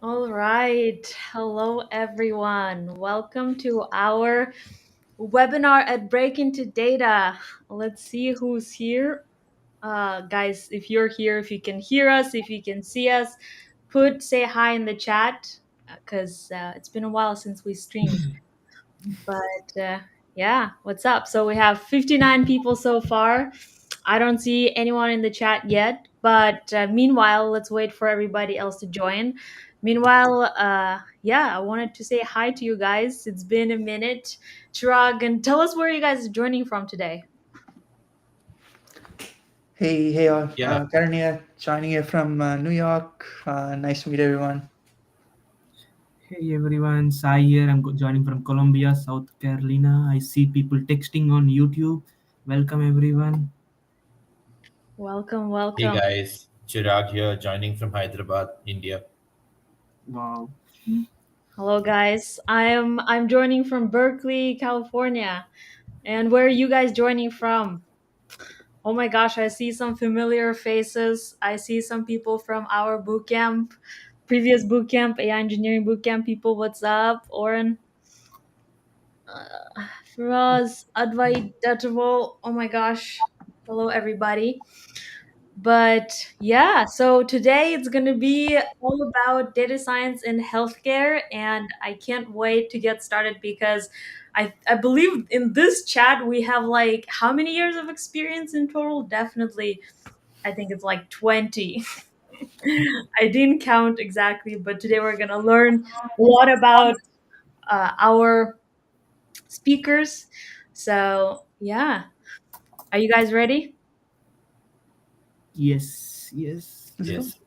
All right. Hello, everyone. Welcome to our webinar at Break Into Data. Let's see who's here. Guys, if you're here, if you can hear us, if you can see us, say hi in the chat because it's been a while since we streamed. But yeah, what's up? So we have 59 people so far. I don't see anyone in the chat yet, but meanwhile, let's wait for everybody else to join. Meanwhile, yeah, I wanted to say hi to you guys. It's been a minute. Chirag, and tell us where you guys are joining from today. Hey all. Yeah, Karen here, joining here from New York. Nice to meet everyone. Hey everyone, Sai here. Joining from Colombia, South Carolina. I see people texting on YouTube. Welcome everyone. Welcome, hey welcome. guys, Chirag here, joining from Hyderabad, India. Wow. Hello, guys. I'm joining from Berkeley, California. And where are you guys joining from? Oh my gosh, I see some familiar faces. I see some people from our boot camp, previous boot camp, AI engineering boot camp people. What's up? Oren, Firaz, Advait, Datavo. Oh my gosh. Hello, everybody. But yeah, so today it's going to be all about data science in healthcare. And I can't wait to get started because I believe in this chat we have like how many years of experience in total? Definitely I think it's like 20. I didn't count exactly, but today we're going to learn a lot about our speakers. So, yeah. Are you guys ready? Yes. Let's go. Yes,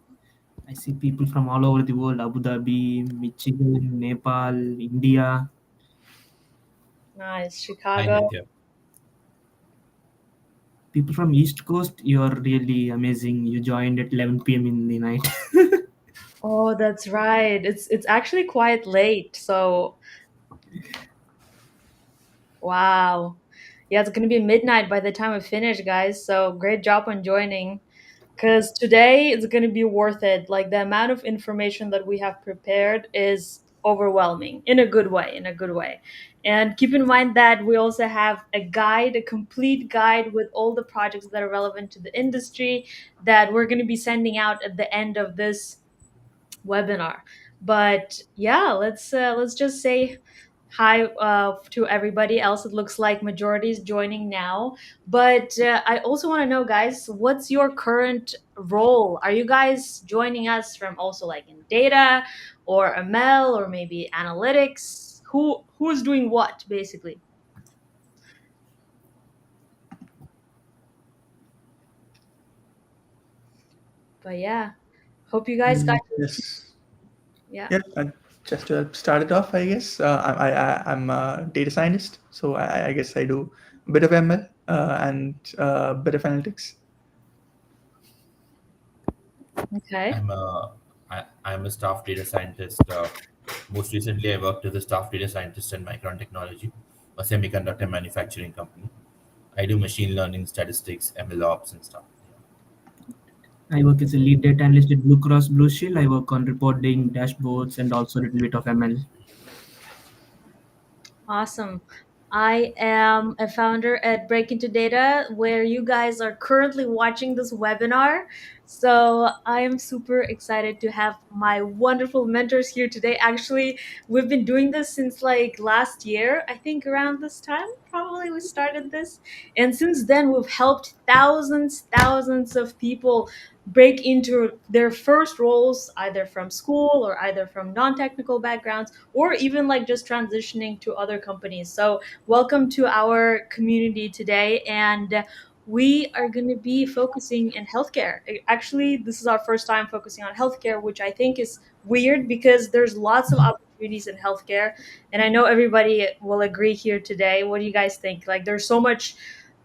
I see people from all over the world: Abu Dhabi, Michigan, Nepal, India. Nice. hi Chicago. Nitya. People from East Coast, you're really amazing. You joined at 11 p.m. in the night. Oh, that's right. It's actually quite late. So, wow. Yeah, it's going to be midnight by the time we finish, guys. So, great job on joining. Because today it's going to be worth it. Like the amount of information that we have prepared is overwhelming in a good way, in a good way. And keep in mind that we also have a guide, a complete guide with all the projects that are relevant to the industry that we're going to be sending out at the end of this webinar. But yeah, let's just say hi to everybody else. It looks like majority is joining now, but I also want to know, guys, what's your current role? Are you guys joining us from also like in data or ML or maybe analytics? Who's doing what basically? But yeah, hope you guys got Yes. yeah. Yeah. Just to help start it off, I guess I'm a data scientist, so I guess I do a bit of ML and a bit of analytics. Okay. I'm a I'm a staff data scientist. Most recently, I worked as a staff data scientist in Micron Technology, a semiconductor manufacturing company. I do machine learning, statistics, ML ops, and stuff. I work as a lead data analyst at Blue Cross Blue Shield. I work on reporting, dashboards, and also a little bit of ML. Awesome. I am a founder at Break Into Data, where you guys are currently watching this webinar. So I am super excited to have my wonderful mentors here today. Actually, we've been doing this since like last year, I think around this time, probably we started this. And since then, we've helped thousands of people break into their first roles, either from school or either from non technical backgrounds or even like just transitioning to other companies. So, welcome to our community today. And we are going to be focusing in healthcare. Actually, this is our first time focusing on healthcare, which I think is weird because there's lots of opportunities in healthcare. And I know everybody will agree here today. What do you guys think? Like, there's so much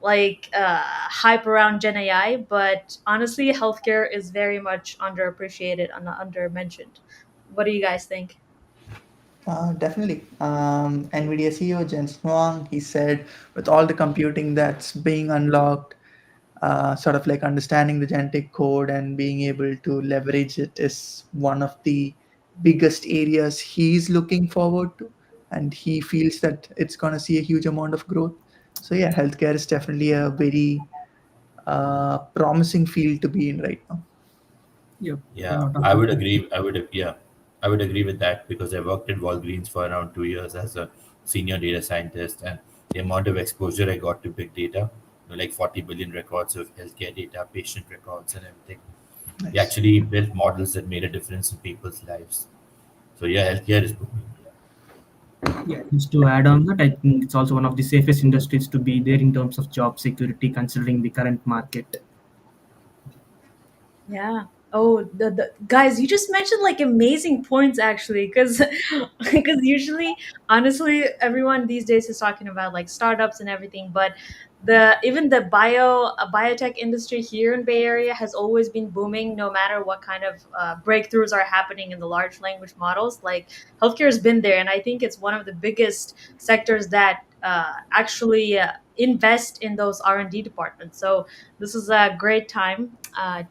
like hype around Gen AI, but honestly, healthcare is very much underappreciated and under mentioned. What do you guys think? Definitely. NVIDIA CEO Jensen Huang, he said, with all the computing that's being unlocked, sort of like understanding the genetic code and being able to leverage it is one of the biggest areas he's looking forward to, and he feels that it's going to see a huge amount of growth. So yeah, healthcare is definitely a very promising field to be in right now. Yep, a Yeah, lot of I would opportunity. agree. I would agree with that because I worked at Walgreens for around 2 years as a senior data scientist, and the amount of exposure I got to big data, like 40 billion records of healthcare data, patient records, and everything. We Nice. actually built models that made a difference in people's lives. So yeah, healthcare is booming. Yeah, just to add on that, I think it's also one of the safest industries to be there in terms of job security, considering the current market. Yeah. Oh, the guys, you just mentioned like amazing points actually, because because usually, honestly, everyone these days is talking about like startups and everything, but the even the biotech industry here in Bay Area has always been booming, no matter what kind of breakthroughs are happening in the large language models. Like healthcare has been there, and I think it's one of the biggest sectors that actually invest in those R&D departments. So this is a great time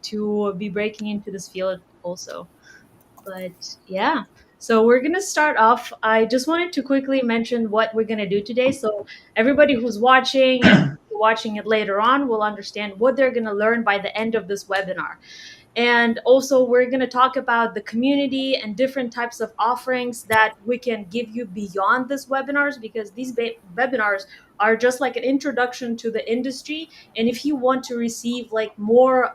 to be breaking into this field also. But yeah, so we're gonna start off. I just wanted to quickly mention what we're gonna do today, so everybody who's watching and watching it later on will understand what they're gonna learn by the end of this webinar. And also, we're going to talk about the community and different types of offerings that we can give you beyond this webinars, because these webinars are just like an introduction to the industry. And if you want to receive like more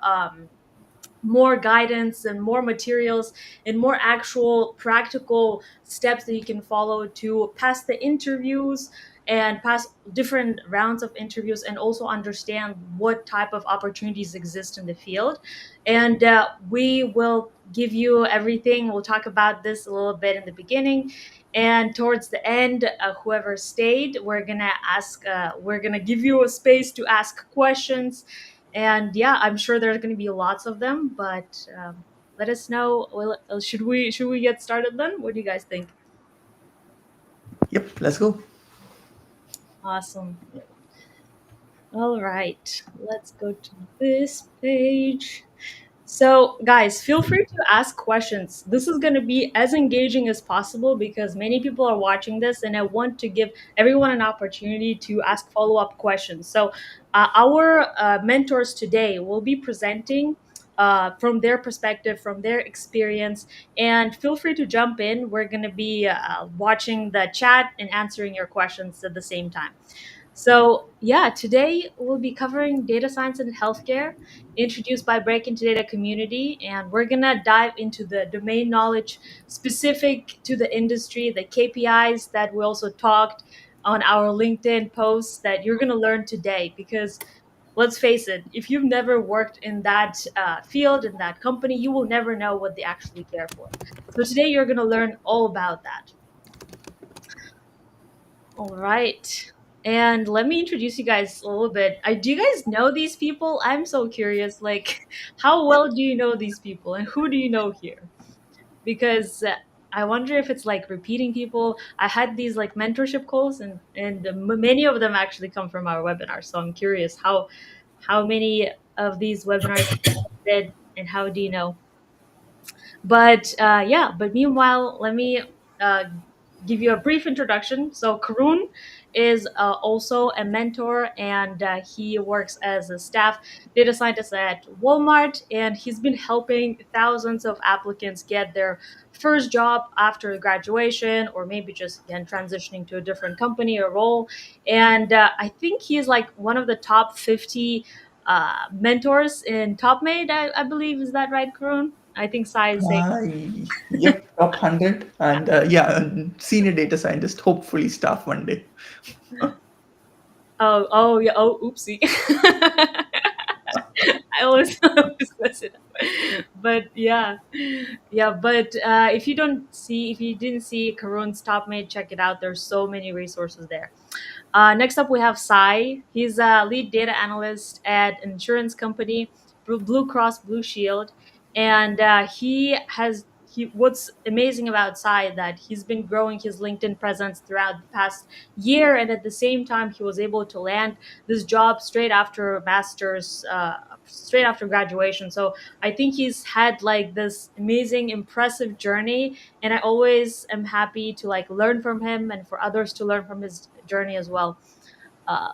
guidance and more materials and more actual practical steps that you can follow to pass the interviews and pass different rounds of interviews, and also understand what type of opportunities exist in the field. And we will give you everything. We'll talk about this a little bit in the beginning, and towards the end, whoever stayed, we're gonna give you a space to ask questions. And yeah, I'm sure there's going to be lots of them, but let us know. Should we get started then? What do you guys think? Yep, let's go. Awesome. All right, let's go to this page. So, guys, feel free to ask questions. This is going to be as engaging as possible because many people are watching this, and I want to give everyone an opportunity to ask follow up questions. So, our mentors today will be presenting from their perspective, from their experience, and feel free to jump in. We're going to be watching the chat and answering your questions at the same time. So, yeah, today we'll be covering data science and healthcare, introduced by Break Into Data community. And we're going to dive into the domain knowledge specific to the industry, the KPIs that we also talked on our LinkedIn posts that you're going to learn today. Because let's face it, if you've never worked in that field, in that company, you will never know what they actually care for. So, today you're going to learn all about that. All right. And let me introduce you guys a little bit. Do you guys know these people? I'm so curious. Like, how well do you know these people, and who do you know here? Because I wonder if it's like repeating people. I had these like mentorship calls, and many of them actually come from our webinar. So I'm curious how many of these webinars you did, and how do you know? But yeah, but meanwhile, let me uh, give you a brief introduction. So Karun is also a mentor, and he works as a staff data scientist at Walmart, and he's been helping thousands of applicants get their first job after graduation, or maybe just again transitioning to a different company or role. And I think he's like one of the top 50 mentors in TopMade. I believe, is that right, Karun? I think Sai is saying. Uh, yep, top 100. And yeah, senior data scientist, hopefully staff one day. Oh, yeah. Oh, oopsie. I always mess it up. But yeah, yeah. But if you didn't see Karun's top mate, check it out. There's so many resources there. Next up, we have Sai. He's a lead data analyst at an insurance company, Blue Cross Blue Shield, and he what's amazing about Sai that he's been growing his LinkedIn presence throughout the past year, and at the same time he was able to land this job straight after masters, straight after graduation. So I think he's had like this amazing, impressive journey, and I always am happy to like learn from him and for others to learn from his journey as well.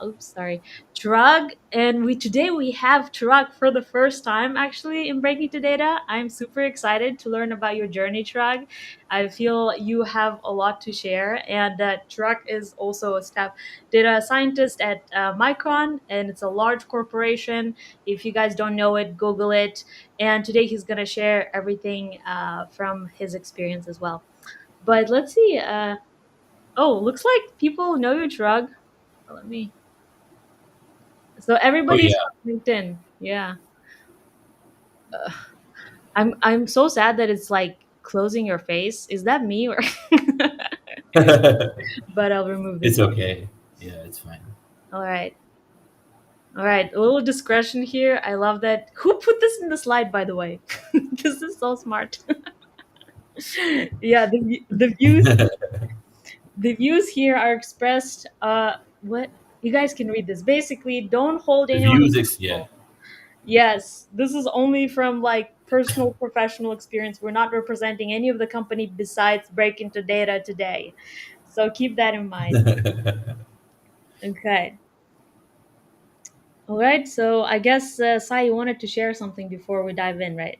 Oops, sorry, Chirag. And today we have Chirag for the first time actually in Breaking to Data. I'm super excited to learn about your journey, Chirag. I feel you have a lot to share. And Chirag is also a staff data scientist at Micron, and it's a large corporation. If you guys don't know it, Google it. And today he's going to share everything from his experience as well. But let's see. Oh, looks like people know you, Chirag. Let me. So Oh everybody's yeah. on LinkedIn. Yeah. I'm so sad that it's like closing your face. Is that me or but I'll remove It's this. okay. Yeah, it's fine. All right. All right. A little discretion here. I love that. Who put this in the slide, by the way? This is so smart. Yeah, the views here are expressed what you guys can read this. Basically, don't hold The anyone views is yeah. accountable. Yes, this is only from like personal professional experience. We're not representing any of the company besides Break Into Data today. So keep that in mind. Okay. All right. So I guess Sai, you wanted to share something before we dive in, right?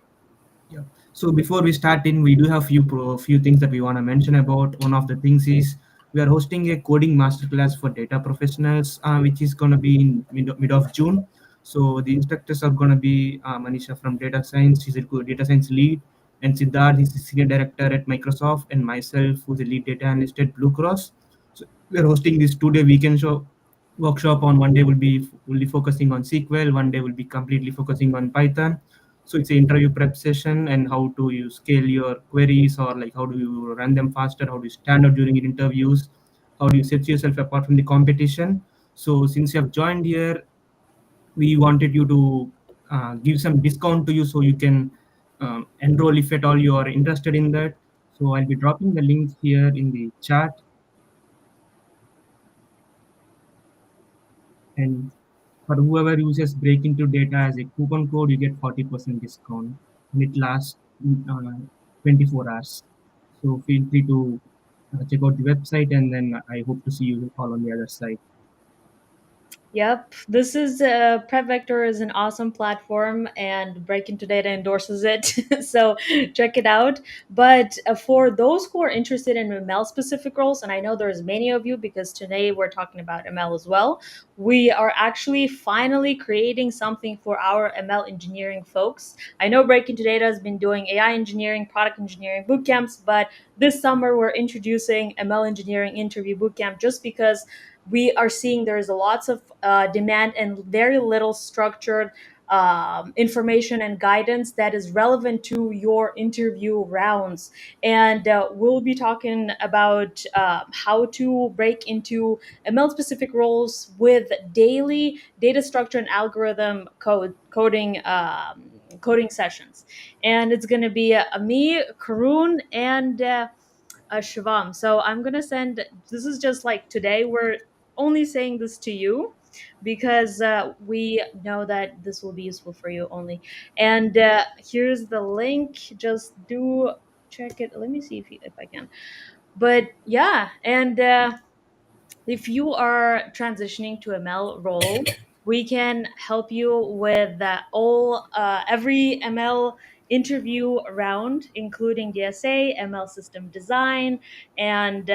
Yeah. So before we start in, we do have few things that we want to mention about. One of the things is we are hosting a coding masterclass for data professionals, which is going to be in mid of June. So the instructors are going to be Manisha from data science, she's a data science lead, and Siddharth, he's a senior director at Microsoft, and myself, who's a lead data analyst at Blue Cross. So we are hosting this 2 day weekend show workshop. On one day will be focusing on SQL, one day will be completely focusing on Python. So it's an interview prep session and how to you scale your queries, or like how do you run them faster, how do you stand out during your interviews, how do you set yourself apart from the competition. So since you have joined here, we wanted you to give some discount to you so you can enroll if at all you are interested in that. So I'll be dropping the link here in the chat, and for whoever uses break into data as a coupon code, you get 40% discount, and it lasts 24 hours. So feel free to check out the website, and then I hope to see you all on the other side. Yep, this is Prep Vector is an awesome platform, and Break Into Data endorses it. So check it out. But for those who are interested in ML specific roles, and I know there's many of you because today we're talking about ML as well. We are actually finally creating something for our ML engineering folks. I know Break Into Data has been doing AI engineering, product engineering boot camps, but this summer we're introducing ML engineering interview bootcamp just because we are seeing there's lots of demand and very little structured information and guidance that is relevant to your interview rounds. And we'll be talking about how to break into ML specific roles with daily data structure and algorithm coding sessions. And it's going to be me, Karun, and Shivam. So I'm gonna send. This is just like today. We're only saying this to you because we know that this will be useful for you only. And here's the link. Just do check it. Let me see if I can. But yeah, and if you are transitioning to ML role, we can help you with all every ML interview round, including DSA, ML system design, and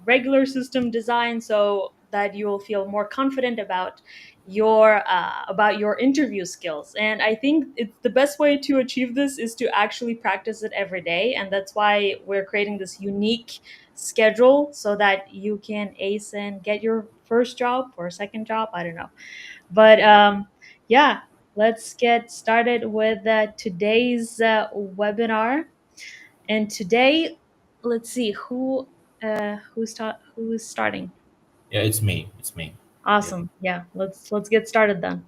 regular system design, so that you will feel more confident about your interview skills. And I think it's the best way to achieve this is to actually practice it every day, and that's why we're creating this unique schedule so that you can ace and get your first job or second job. I don't know. But yeah, let's get started with today's webinar. And today, let's see who's starting. Yeah, it's me. It's me. Yeah. Awesome. Yeah, let's get started then.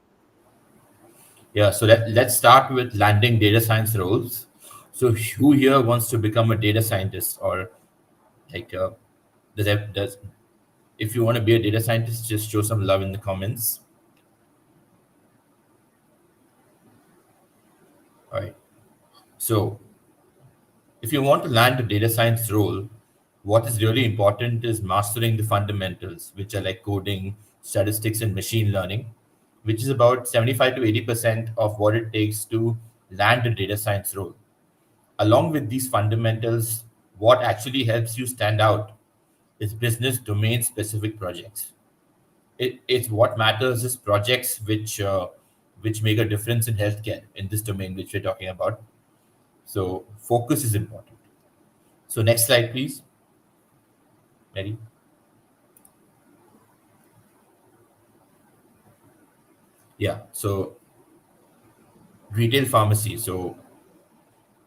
Yeah. So let's start with landing data science roles. So who here wants to become a data scientist, or like does if you want to be a data scientist, just show some love in the comments. All right. So if you want to land a data science role, what is really important is mastering the fundamentals, which are like coding, statistics, and machine learning, which is about 75 to 80% of what it takes to land a data science role. Along with these fundamentals, what actually helps you stand out is business domain specific projects. It's what matters is projects which make a difference in healthcare in this domain which we're talking about. So focus is important. So next slide, please, Mary. Yeah. So retail pharmacy. So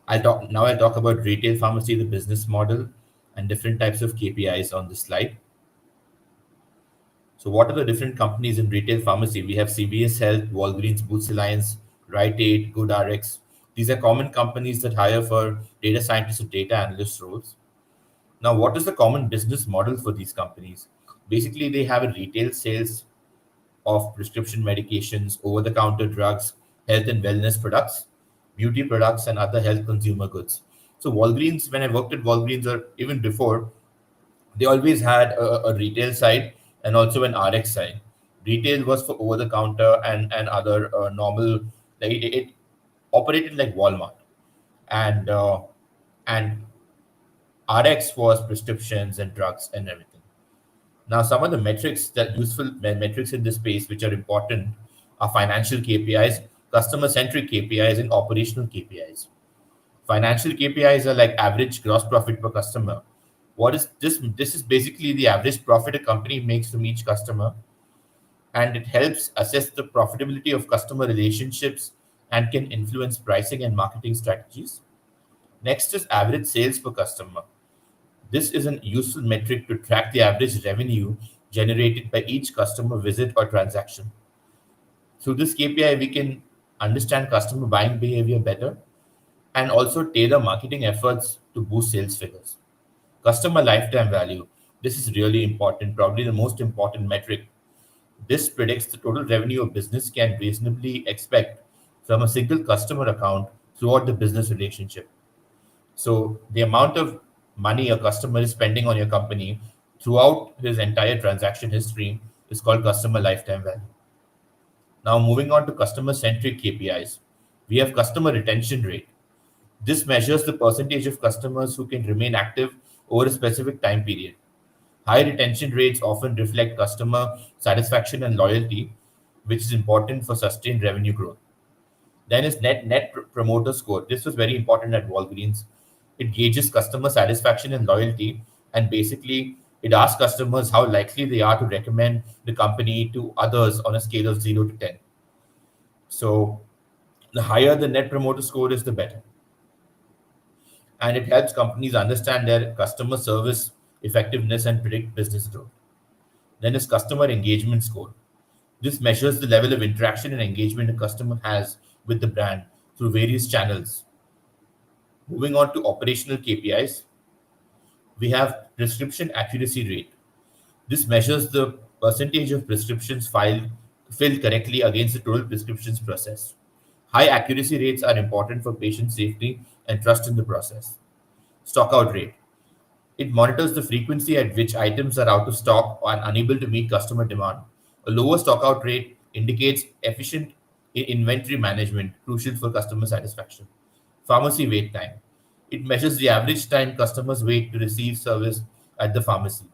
I'll talk about retail pharmacy, the business model, and different types of KPIs on this slide. So what are the different companies in retail pharmacy? We have CVS Health, Walgreens Boots Alliance, Rite Aid, GoodRx. These are common companies that hire for data scientists or data analyst roles. Now, what is the common business model for these companies? Basically, they have a retail sales of prescription medications, over the counter drugs, health and wellness products, beauty products, and other health consumer goods. So, Walgreens, when I worked at Walgreens or even before, they always had a retail side and also an RX side. Retail was for over the counter and other normal, like it operated like Walmart. And RX was prescriptions and drugs and everything. Now, some of the metrics that useful metrics in this space which are important are financial KPIs, customer centric KPIs, and operational KPIs. Financial KPIs are like average gross profit per customer. What is this? This is basically the average profit a company makes from each customer, and it helps assess the profitability of customer relationships and can influence pricing and marketing strategies. Next is average sales per customer. This is an useful metric to track the average revenue generated by each customer visit or transaction. Through this KPI, we can understand customer buying behavior better and also tailor marketing efforts to boost sales figures. Customer lifetime value. This is really important, probably the most important metric. This predicts the total revenue a business can reasonably expect from a single customer account throughout the business relationship. So, the amount of money a customer is spending on your company throughout his entire transaction history is called customer lifetime value. Now, moving on to customer centric KPIs, we have customer retention rate. This measures the percentage of customers who can remain active over a specific time period. High retention rates often reflect customer satisfaction and loyalty, which is important for sustained revenue growth. Then is promoter score. This was very important at Walgreens. It gauges customer satisfaction and loyalty, and basically it asks customers how likely they are to recommend the company to others on a scale of 0 to 10. So the higher the net promoter score is, the better. And it helps companies understand their customer service effectiveness and predict business growth. Then is customer engagement score. This measures the level of interaction and engagement a customer has with the brand through various channels. Moving on to operational KPIs, we have prescription accuracy rate. This measures the percentage of prescriptions filled correctly against the total prescriptions processed. High accuracy rates are important for patient safety and trust in the process. Stockout rate. It monitors the frequency at which items are out of stock and unable to meet customer demand. A lower stockout rate indicates efficient inventory management, crucial for customer satisfaction. Pharmacy wait time. It measures the average time customers wait to receive service at the pharmacy.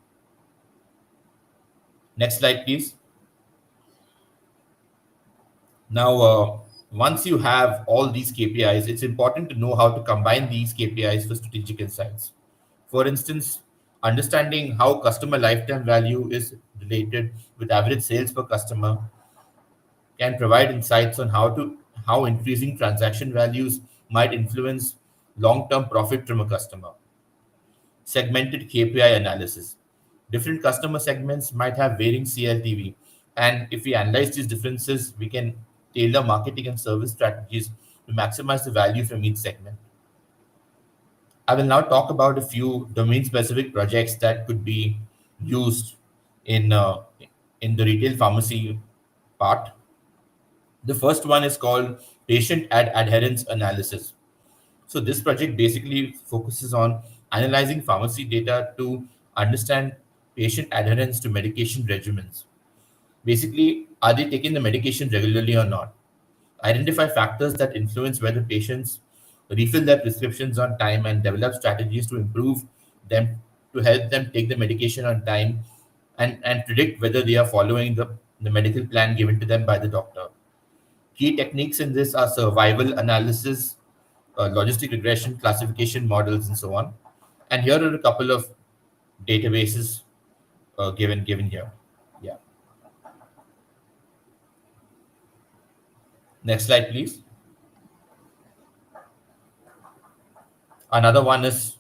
Next slide, please. Now, once you have all these KPIs, it's important to know how to combine these KPIs for strategic insights. For instance, understanding how customer lifetime value is related with average sales per customer can provide insights on how increasing transaction values might influence long-term profit from a customer. Segmented KPI analysis. Different customer segments might have varying CLTV, and if we analyze these differences, we can tailor marketing and service strategies to maximize the value from each segment. I will now talk about a few domain-specific projects that could be used in uh, in the retail pharmacy part. The first one is called patient adherence analysis. So this project basically focuses on analyzing pharmacy data to understand patient adherence to medication regimens. Basically, are they taking the medication regularly or not? Identify factors that influence whether patients refill their prescriptions on time and develop strategies to improve them, to help them take the medication on time, and predict whether they are following the medical plan given to them by the doctor. Key techniques in this are survival analysis, logistic regression, classification models, and so on. And here are a couple of databases given here. Yeah. Next slide, please. Another one is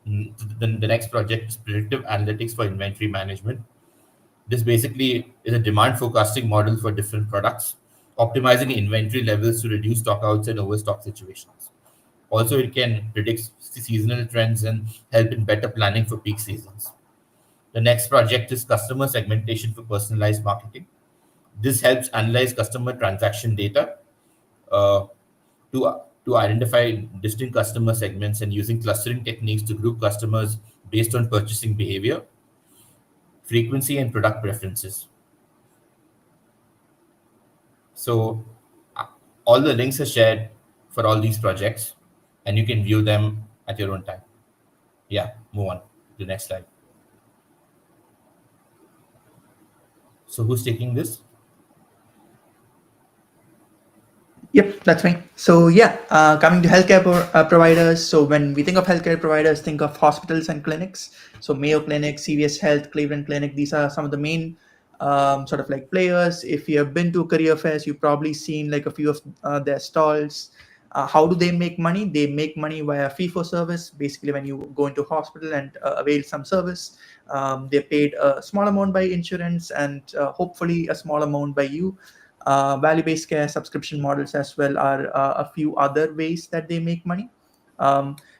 the next project is predictive analytics for inventory management. This basically is a demand forecasting model for different products, optimizing inventory levels to reduce stockouts and overstock situations. Also, it can predict seasonal trends and help in better planning for peak seasons. The next project is customer segmentation for personalized marketing. This helps analyze customer transaction data uh, to identify distinct customer segments and using clustering techniques to group customers based on purchasing behavior, frequency, and product preferences. So, uh, all the links are shared for all these projects, and you can view them at your own time. Yeah, move on to the next slide. So, who's taking this? Yep, that's me. So yeah, coming to healthcare providers. So when we think of healthcare providers, think of hospitals and clinics. So Mayo Clinic, CVS Health, Cleveland Clinic. These are some of the main sort of like players. If you have been to career fairs, you've probably seen like a few of their stalls. How do they make money? They make money via fee for service. Basically, when you go into hospital and avail some service, they're paid a small amount by insurance and hopefully a small amount by you. Value-based care subscription models as well are a few other ways that they make money.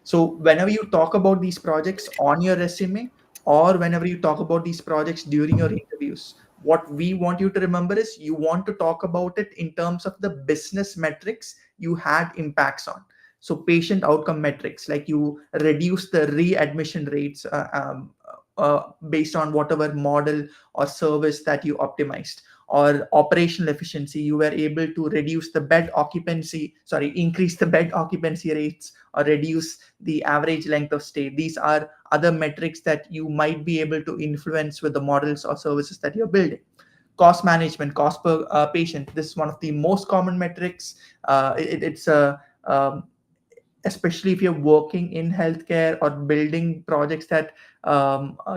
So whenever you talk about these projects on your resume or whenever you talk about these projects during your interviews, what we want you to remember is you want to talk about it in terms of the business metrics you had impacts on. So patient outcome metrics, like you reduce the readmission rates based on whatever model or service that you optimized, or operational efficiency, you were able to reduce the bed occupancy, sorry, increase the bed occupancy rates or reduce the average length of stay. These are other metrics that you might be able to influence with the models or services that you're building. Cost management, cost per patient, this is one of the most common metrics. It's a especially if you're working in healthcare or building projects that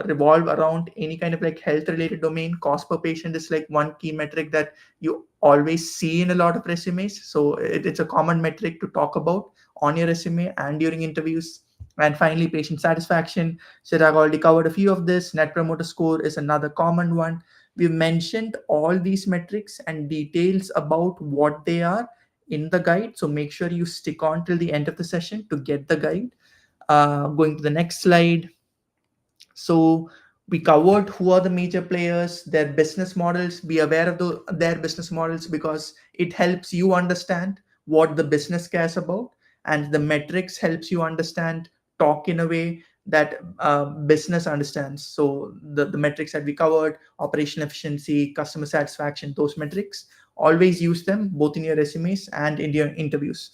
revolve around any kind of like health related domain. Cost per patient is like one key metric that you always see in a lot of resumes, so it's a common metric to talk about on your resume and during interviews. And finally, patient satisfaction. So I've already covered a few of this. Net promoter score is another common one. We've mentioned all these metrics and details about what they are in the guide. So make sure you stick on till the end of the session to get the guide. Going to the next slide. So we covered who are the major players, their business models. Be aware of their business models because it helps you understand what the business cares about, and the metrics helps you understand, talk in a way that business understands. So the metrics that we covered, operational efficiency, customer satisfaction, those metrics, always use them both in your resumes and in your interviews.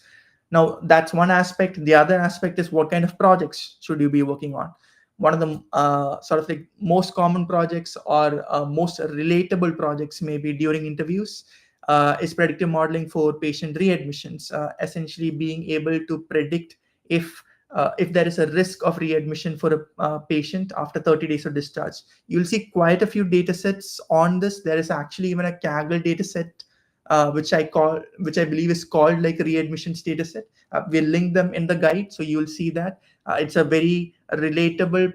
Now that's one aspect. The other aspect is what kind of projects should you be working on. One of the sort of like most common projects or most relatable projects maybe during interviews is predictive modeling for patient readmissions, essentially being able to predict if there is a risk of readmission for a patient after 30 days of discharge. You'll see quite a few data sets on this. There is actually even a Kaggle data set, which I believe is called like readmissions data set. We'll link them in the guide, so you'll see that. It's a very relatable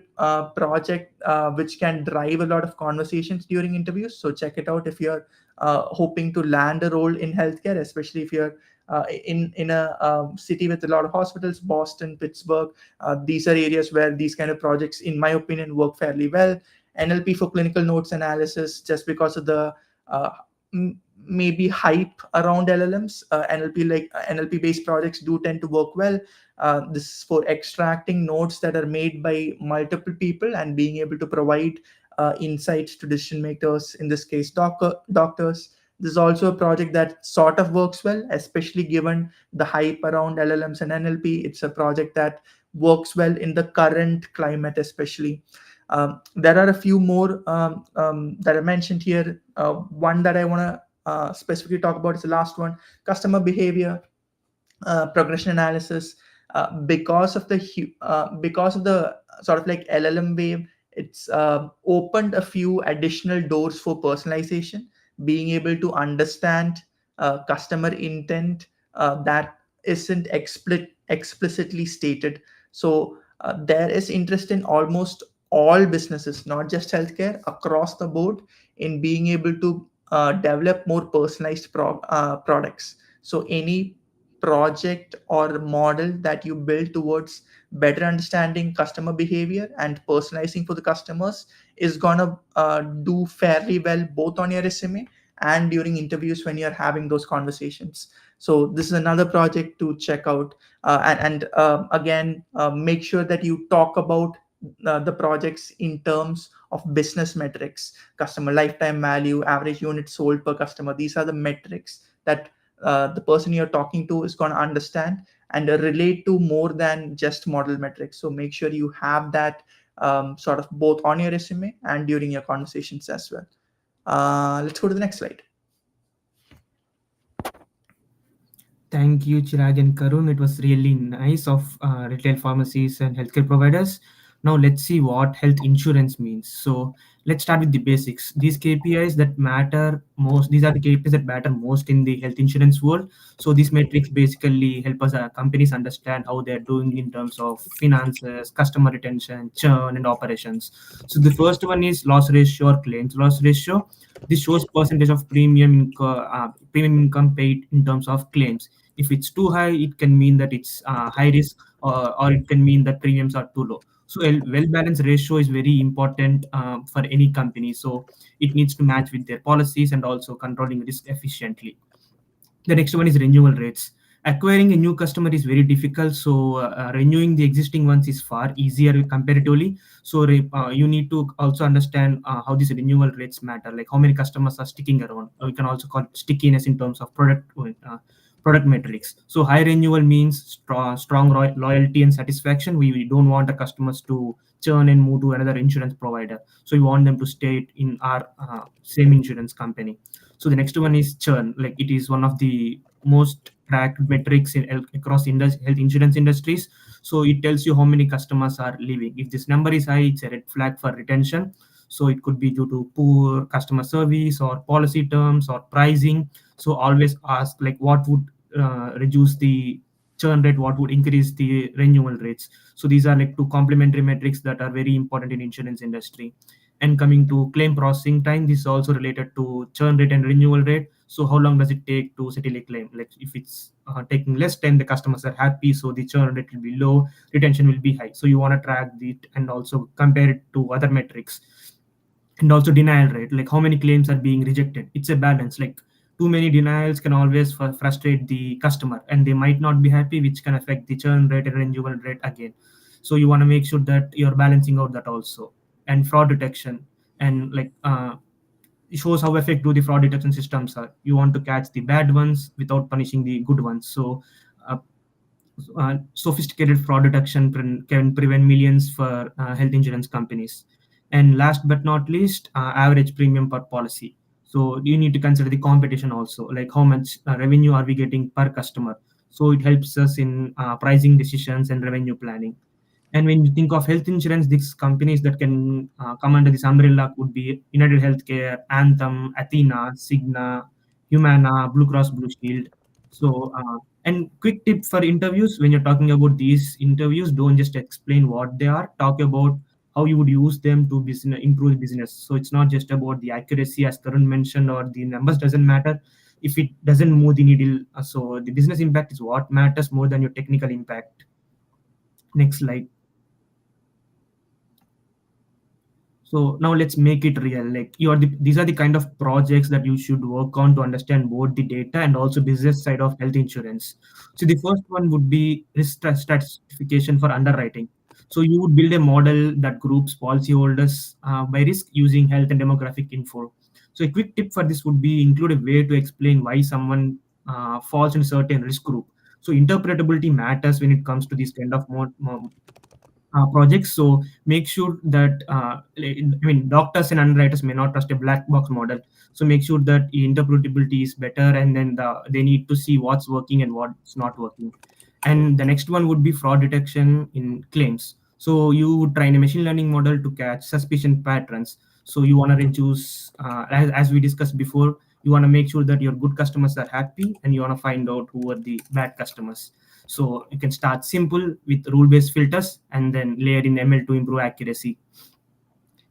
project which can drive a lot of conversations during interviews. So check it out if you're hoping to land a role in healthcare, especially if you're In a city with a lot of hospitals, Boston, Pittsburgh, these are areas where these kind of projects, in my opinion, work fairly well. NLP for clinical notes analysis, just because of the uh, maybe hype around LLMs. NLP based projects do tend to work well. This is for extracting notes that are made by multiple people and being able to provide insights to decision makers, in this case doctors. This is also a project that sort of works well, especially given the hype around LLMs and NLP. It's a project that works well in the current climate, especially. There are a few more that I mentioned here. One that I want to specifically talk about is the last one: customer behavior, progression analysis. Because of the sort of like LLM wave, it's opened a few additional doors for personalization, being able to understand customer intent that isn't explicitly stated. So there is interest in almost all businesses, not just healthcare, across the board, in being able to develop more personalized products. So any project or model that you build towards better understanding customer behavior and personalizing for the customers is gonna do fairly well both on your resume and during interviews when you're having those conversations. So this is another project to check out. And again, make sure that you talk about the projects in terms of business metrics: customer lifetime value, average units sold per customer. These are the metrics that the person you're talking to is going to understand and relate to more than just model metrics. So make sure you have that sort of both on your resume and during your conversations as well. Let's go to the next slide. Thank you, Chirag and Karun. It was really nice of retail pharmacies and healthcare providers. Now let's see what health insurance means. So let's start with the basics. These KPIs that matter most. These are the KPIs that matter most in the health insurance world. So these metrics basically help us companies understand how they're doing in terms of finances, customer retention, churn, and operations. So the first one is loss ratio or claims loss ratio. This shows percentage of premium income paid in terms of claims. If it's too high, it can mean that it's high risk, or it can mean that premiums are too low. So a well-balanced ratio is very important for any company. So it needs to match with their policies and also controlling risk efficiently. The next one is renewal rates. Acquiring a new customer is very difficult, so renewing the existing ones is far easier comparatively. So you need to also understand how these renewal rates matter, like how many customers are sticking around. We can also call it stickiness in terms of product metrics. So high renewal means strong loyalty and satisfaction. We don't want the customers to churn and move to another insurance provider. So we want them to stay in our same insurance company. So the next one is churn. Like it is one of the most tracked metrics across health insurance industries. So it tells you how many customers are leaving. If this number is high, it's a red flag for retention. So it could be due to poor customer service or policy terms or pricing. So always ask like what would reduce the churn rate, what would increase the renewal rates. So these are like two complementary metrics that are very important in insurance industry. And coming to claim processing time, this is also related to churn rate and renewal rate. So how long does it take to settle a claim? Like if it's taking less time, the customers are happy, so the churn rate will be low, retention will be high. So you want to track it and also compare it to other metrics. And also denial rate, like how many claims are being rejected. It's a balance. Like too many denials can always frustrate the customer and they might not be happy, which can affect the churn rate and renewal rate again. So you want to make sure that you're balancing out that also. And fraud detection, and like it shows how effective the fraud detection systems are. You want to catch the bad ones without punishing the good ones. So uh, sophisticated fraud detection can prevent millions for health insurance companies. And last but not least, average premium per policy. So you need to consider the competition also, like how much revenue are we getting per customer. So it helps us in pricing decisions and revenue planning. And when you think of health insurance, these companies that can come under this umbrella would be United Healthcare, Anthem, Athena, Cigna, Humana, Blue Cross Blue Shield. So, and quick tip for interviews: when you're talking about these interviews, don't just explain what they are. Talk about how you would use them to improve business. So it's not just about the accuracy, as Karun mentioned, or the numbers doesn't matter. if it doesn't move the needle. So the business impact is what matters more than your technical impact. Next slide. So now let's make it real. Like these are the kind of projects that you should work on to understand both the data and also business side of health insurance. So the first one would be risk stratification for underwriting. So you would build a model that groups policyholders by risk using health and demographic info. So a quick tip for this would be include a way to explain why someone falls in a certain risk group. So interpretability matters when it comes to these kind of projects. So make sure that I mean doctors and underwriters may not trust a black box model. So make sure that interpretability is better, and then they need to see what's working and what's not working. And the next one would be fraud detection in claims. So you would train a machine learning model to catch suspicion patterns. So you want to reduce, as we discussed before, you want to make sure that your good customers are happy, and you want to find out who are the bad customers. So you can start simple with rule-based filters and then layer in ML to improve accuracy.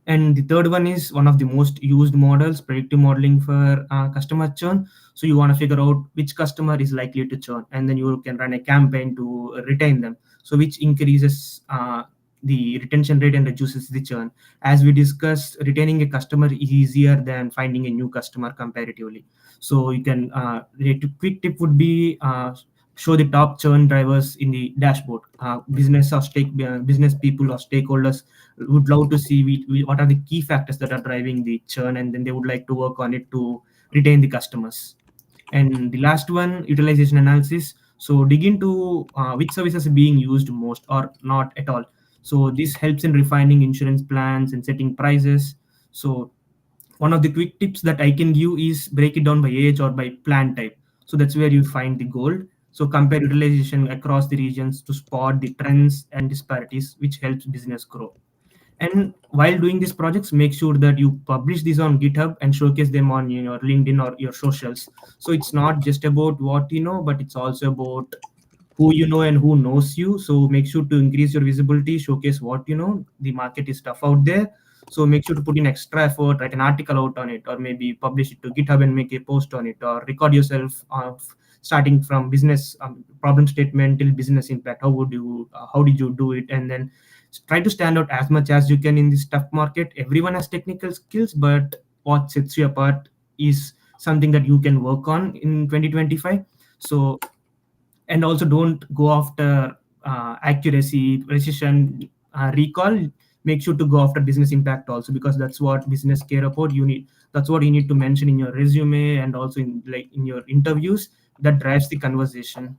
And the third one is one of the most used models, predictive modeling for customer churn. So you want to figure out which customer is likely to churn, and then you can run a campaign to retain them. So which increases the retention rate and reduces the churn. As we discussed, retaining a customer is easier than finding a new customer comparatively. So you can a quick tip would be show the top churn drivers in the dashboard. Business people or stakeholders would love to see what are the key factors that are driving the churn, and then they would like to work on it to retain the customers. And the last one, utilization analysis. So dig into which services are being used most or not at all. So this helps in refining insurance plans and setting prices. So one of the quick tips that I can give is break it down by age or by plan type. So that's where you find the gold. So compare utilization across the regions to spot the trends and disparities, which helps business grow. And while doing these projects, make sure that you publish these on GitHub and showcase them on your LinkedIn or your socials. So it's not just about what you know, but it's also about who you know and who knows you. So make sure to increase your visibility, showcase what you know. The market is tough out there. So make sure to put in extra effort, write an article out on it, or maybe publish it to GitHub and make a post on it, or record yourself starting from business problem statement till business impact. How did you do it? And then try to stand out as much as you can in this tough market. Everyone has technical skills, but what sets you apart is something that you can work on in 2025. So, and also don't go after accuracy, precision, recall. Make sure to go after business impact also, because that's what business care about. That's what you need to mention in your resume and also in your interviews. That drives the conversation.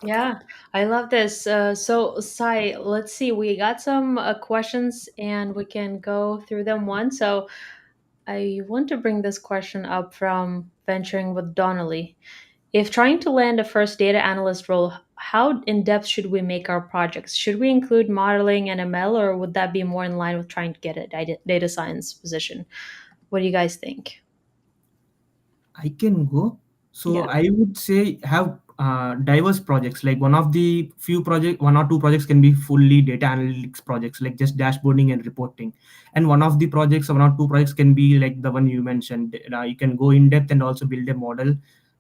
Yeah, I love this. So, Sai, let's see. We got some questions and we can go through them one. So, I want to bring this question up from Venturing with Donnelly. If trying to land a first data analyst role, how in depth should we make our projects? Should we include modeling and ML, or would that be more in line with trying to get a data science position? What do you guys think? I can go. So Yeah. I would say have diverse projects. Like one or two projects can be fully data analytics projects, like just dashboarding and reporting. And one or two projects can be like the one you mentioned. You can go in depth and also build a model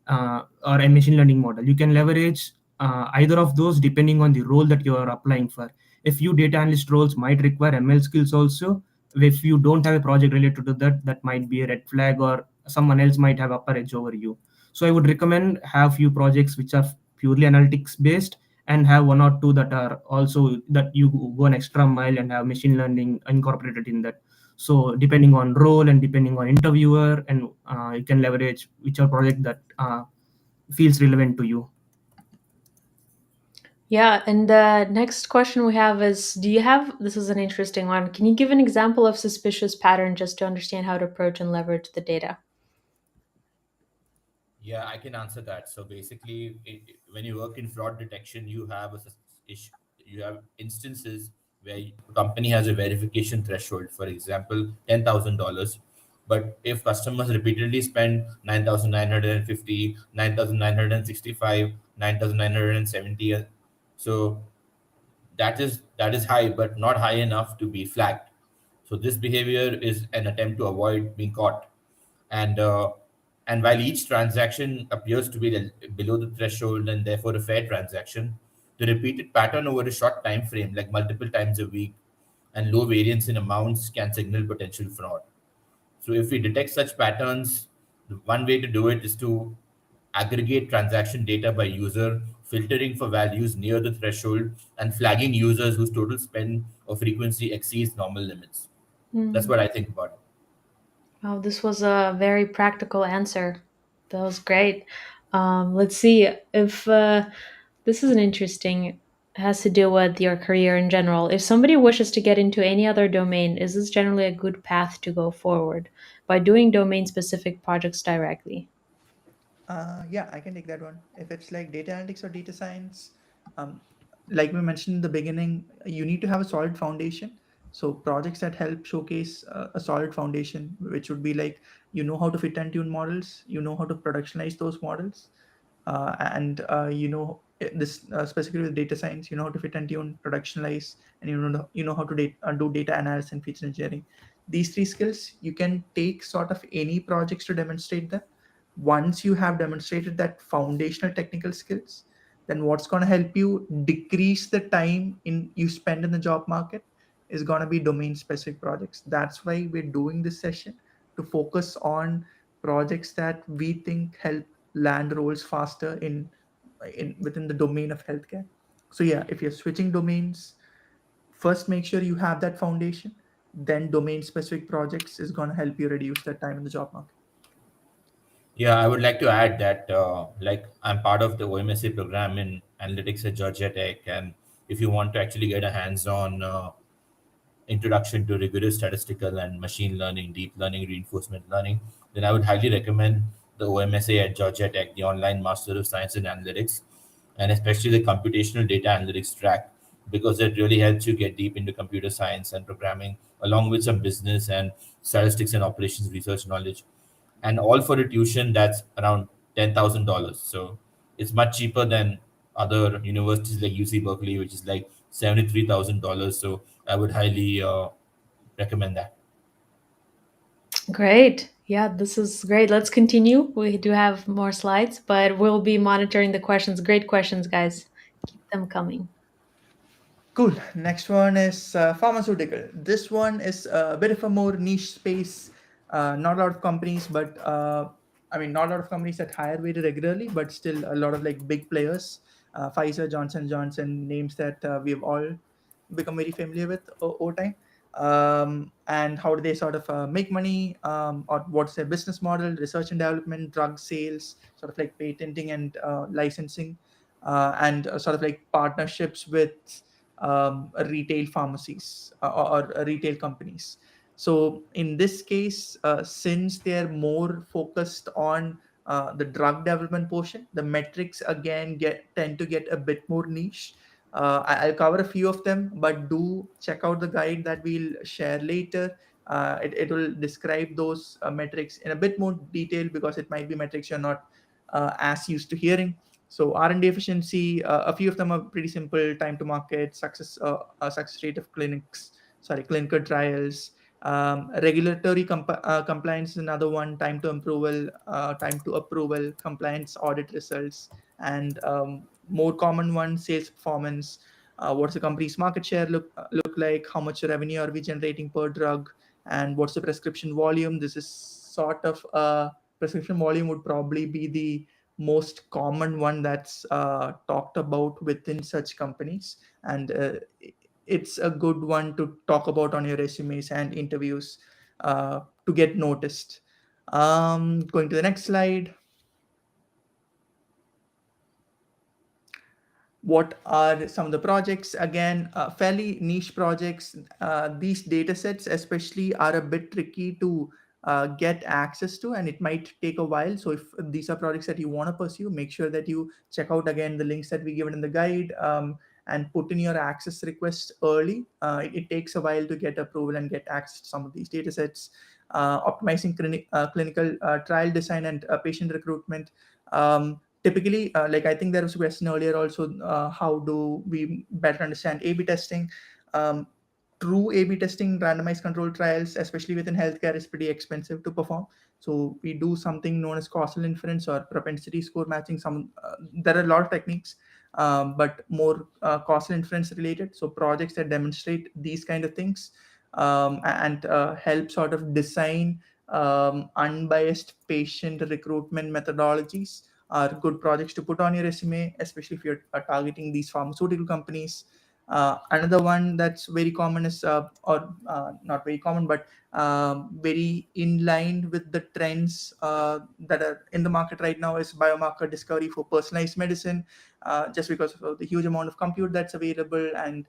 or a machine learning model. You can leverage either of those depending on the role that you are applying for. A few data analyst roles might require ML skills also. If you don't have a project related to that, that might be a red flag, or someone else might have upper edge over you. So I would recommend have few projects which are purely analytics based, and have one or two that are also that you go an extra mile and have machine learning incorporated in that. So depending on role and depending on interviewer, and you can leverage whichever project that feels relevant to you. Yeah, and the next question we have is, do you have, this is an interesting one. Can you give an example of suspicious pattern just to understand how to approach and leverage the data? Yeah, I can answer that. So basically, when you work in fraud detection, you have you have instances where a company has a verification threshold, for example, $10,000. But if customers repeatedly spend 9,950, 9,965, 9,970, so that is high, but not high enough to be flagged. So this behavior is an attempt to avoid being caught. And And while each transaction appears to be below the threshold and therefore a fair transaction, the repeated pattern over a short time frame, like multiple times a week, and low variance in amounts can signal potential fraud. So if we detect such patterns, the one way to do it is to aggregate transaction data by user, filtering for values near the threshold, and flagging users whose total spend or frequency exceeds normal limits. That's Hmm. what I think about it. Wow, this was a very practical answer. That was great. Let's see if this is an interesting, has to do with your career in general. If somebody wishes to get into any other domain, is this generally a good path to go forward by doing domain specific projects directly? Yeah, I can take that one. If it's like data analytics or data science, um, like we mentioned in the beginning, you need to have a solid foundation. So projects that help showcase a solid foundation, which would be like, you know how to fit and tune models, you know how to productionize those models, and you know this specifically with data science, you know how to fit and tune, productionalize, and you know how to do data analysis and feature engineering. These three skills you can take sort of any projects to demonstrate them. Once you have demonstrated that foundational technical skills, then what's going to help you decrease the time in you spend in the job market is going to be domain specific projects. That's why we're doing this session, to focus on projects that we think help land roles faster in within the domain of healthcare. So yeah, if you're switching domains, first make sure you have that foundation, then domain specific projects is going to help you reduce that time in the job market. Yeah, I would like to add that like I'm part of the OMSA program in analytics at Georgia Tech, and if you want to actually get a hands-on introduction to rigorous statistical and machine learning, deep learning, reinforcement learning, then I would highly recommend the OMSA at Georgia Tech, the online Master of Science in Analytics, and especially the computational data analytics track, because it really helps you get deep into computer science and programming, along with some business and statistics and operations research knowledge, and all for a tuition that's around $10,000. So it's much cheaper than other universities like UC Berkeley, which is like $73,000. So I would highly recommend that. Great. Yeah, this is great. Let's continue. We do have more slides, but we'll be monitoring the questions. Great questions, guys. Keep them coming. Cool. Next one is pharmaceutical. This one is a bit of a more niche space. Not a lot of companies, but I mean, not a lot of companies that hire very regularly, but still a lot of like big players. Pfizer, Johnson Johnson, names that we've all become very familiar with over time. And how do they sort of make money, or what's their business model? Research and development, drug sales, sort of like patenting and licensing, and sort of like partnerships with retail pharmacies, or retail companies. So in this case, since they're more focused on the drug development portion, the metrics again tend to get a bit more niche. I'll cover a few of them, but do check out the guide that we'll share later. It will describe those metrics in a bit more detail, because it might be metrics you're not as used to hearing. So R&D efficiency, a few of them are pretty simple: time to market, success rate of clinical trials. Regulatory compliance is another one: time to approval, compliance audit results, and more common one, sales performance. What's the company's market share look like? How much revenue are we generating per drug? And what's the prescription volume? This is sort of prescription volume would probably be the most common one that's talked about within such companies, and it's a good one to talk about on your resumes and interviews, to get noticed. Going to the next slide. What are some of the projects? Again, fairly niche projects. These data sets especially are a bit tricky to get access to, and it might take a while. So if these are projects that you want to pursue, make sure that you check out again the links that we given in the guide, and put in your access request early. It takes a while to get approval and get access to some of these data sets. Optimizing clinical trial design and patient recruitment. Typically, like I think there was a question earlier also, how do we better understand A/B testing? um, true A/B testing, randomized control trials, especially within healthcare, is pretty expensive to perform. So we do something known as causal inference or propensity score matching. There are a lot of techniques, but more causal inference related. So projects that demonstrate these kind of things, and help sort of design unbiased patient recruitment methodologies are good projects to put on your resume, especially if you're targeting these pharmaceutical companies. Another one that's very common is, or not very common, but very in line with the trends that are in the market right now, is biomarker discovery for personalized medicine, just because of the huge amount of compute that's available, and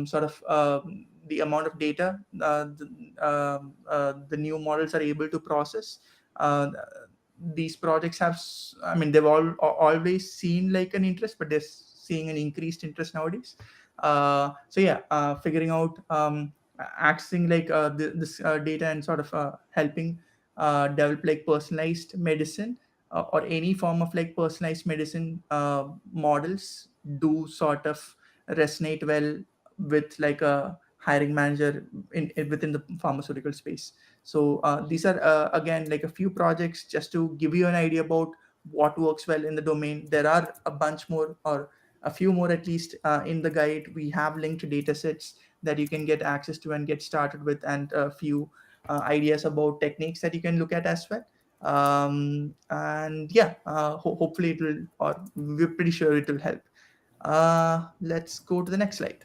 sort of the amount of data the new models are able to process. Uh, these projects have, I mean, they've always seen like an interest, but they're seeing an increased interest nowadays. So yeah, figuring out, accessing like this data, and sort of helping develop like personalized medicine, or any form of like personalized medicine models do sort of resonate well with like a hiring manager within the pharmaceutical space. So these are again like a few projects just to give you an idea about what works well in the domain. There are a bunch more, or a few more at least, in the guide. We have linked data sets that you can get access to and get started with, and a few ideas about techniques that you can look at as well. And yeah, hopefully it will, or we're pretty sure it will help. Let's go to the next slide.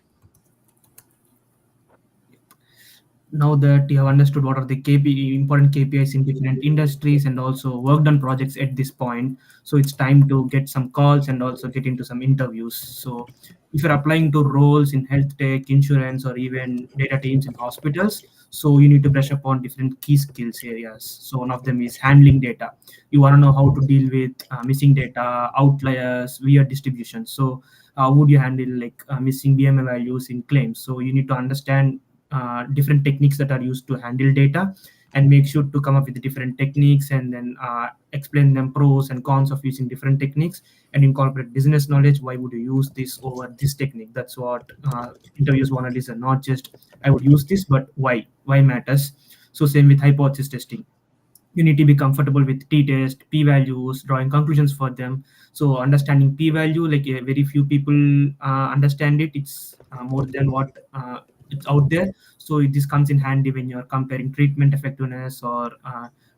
Now that you have understood what are the important KPIs in different industries and also worked on projects at this point, so it's time to get some calls and also get into some interviews. So if you're applying to roles in health tech, insurance, or even data teams in hospitals, so you need to brush up on different key skills areas. So one of them is handling data. You want to know how to deal with missing data, outliers, weird distributions. So how would you handle like missing BMI values in claims? So you need to understand different techniques that are used to handle data, and make sure to come up with the different techniques, and then explain them pros and cons of using different techniques, and incorporate business knowledge. Why would you use this over this technique? That's what interviews want to listen, not just I would use this, but why matters. So same with hypothesis testing. You need to be comfortable with t-test, p-values, drawing conclusions for them. So understanding p-value, like very few people understand it. It's more than what it's out there. So this comes in handy when you're comparing treatment effectiveness, or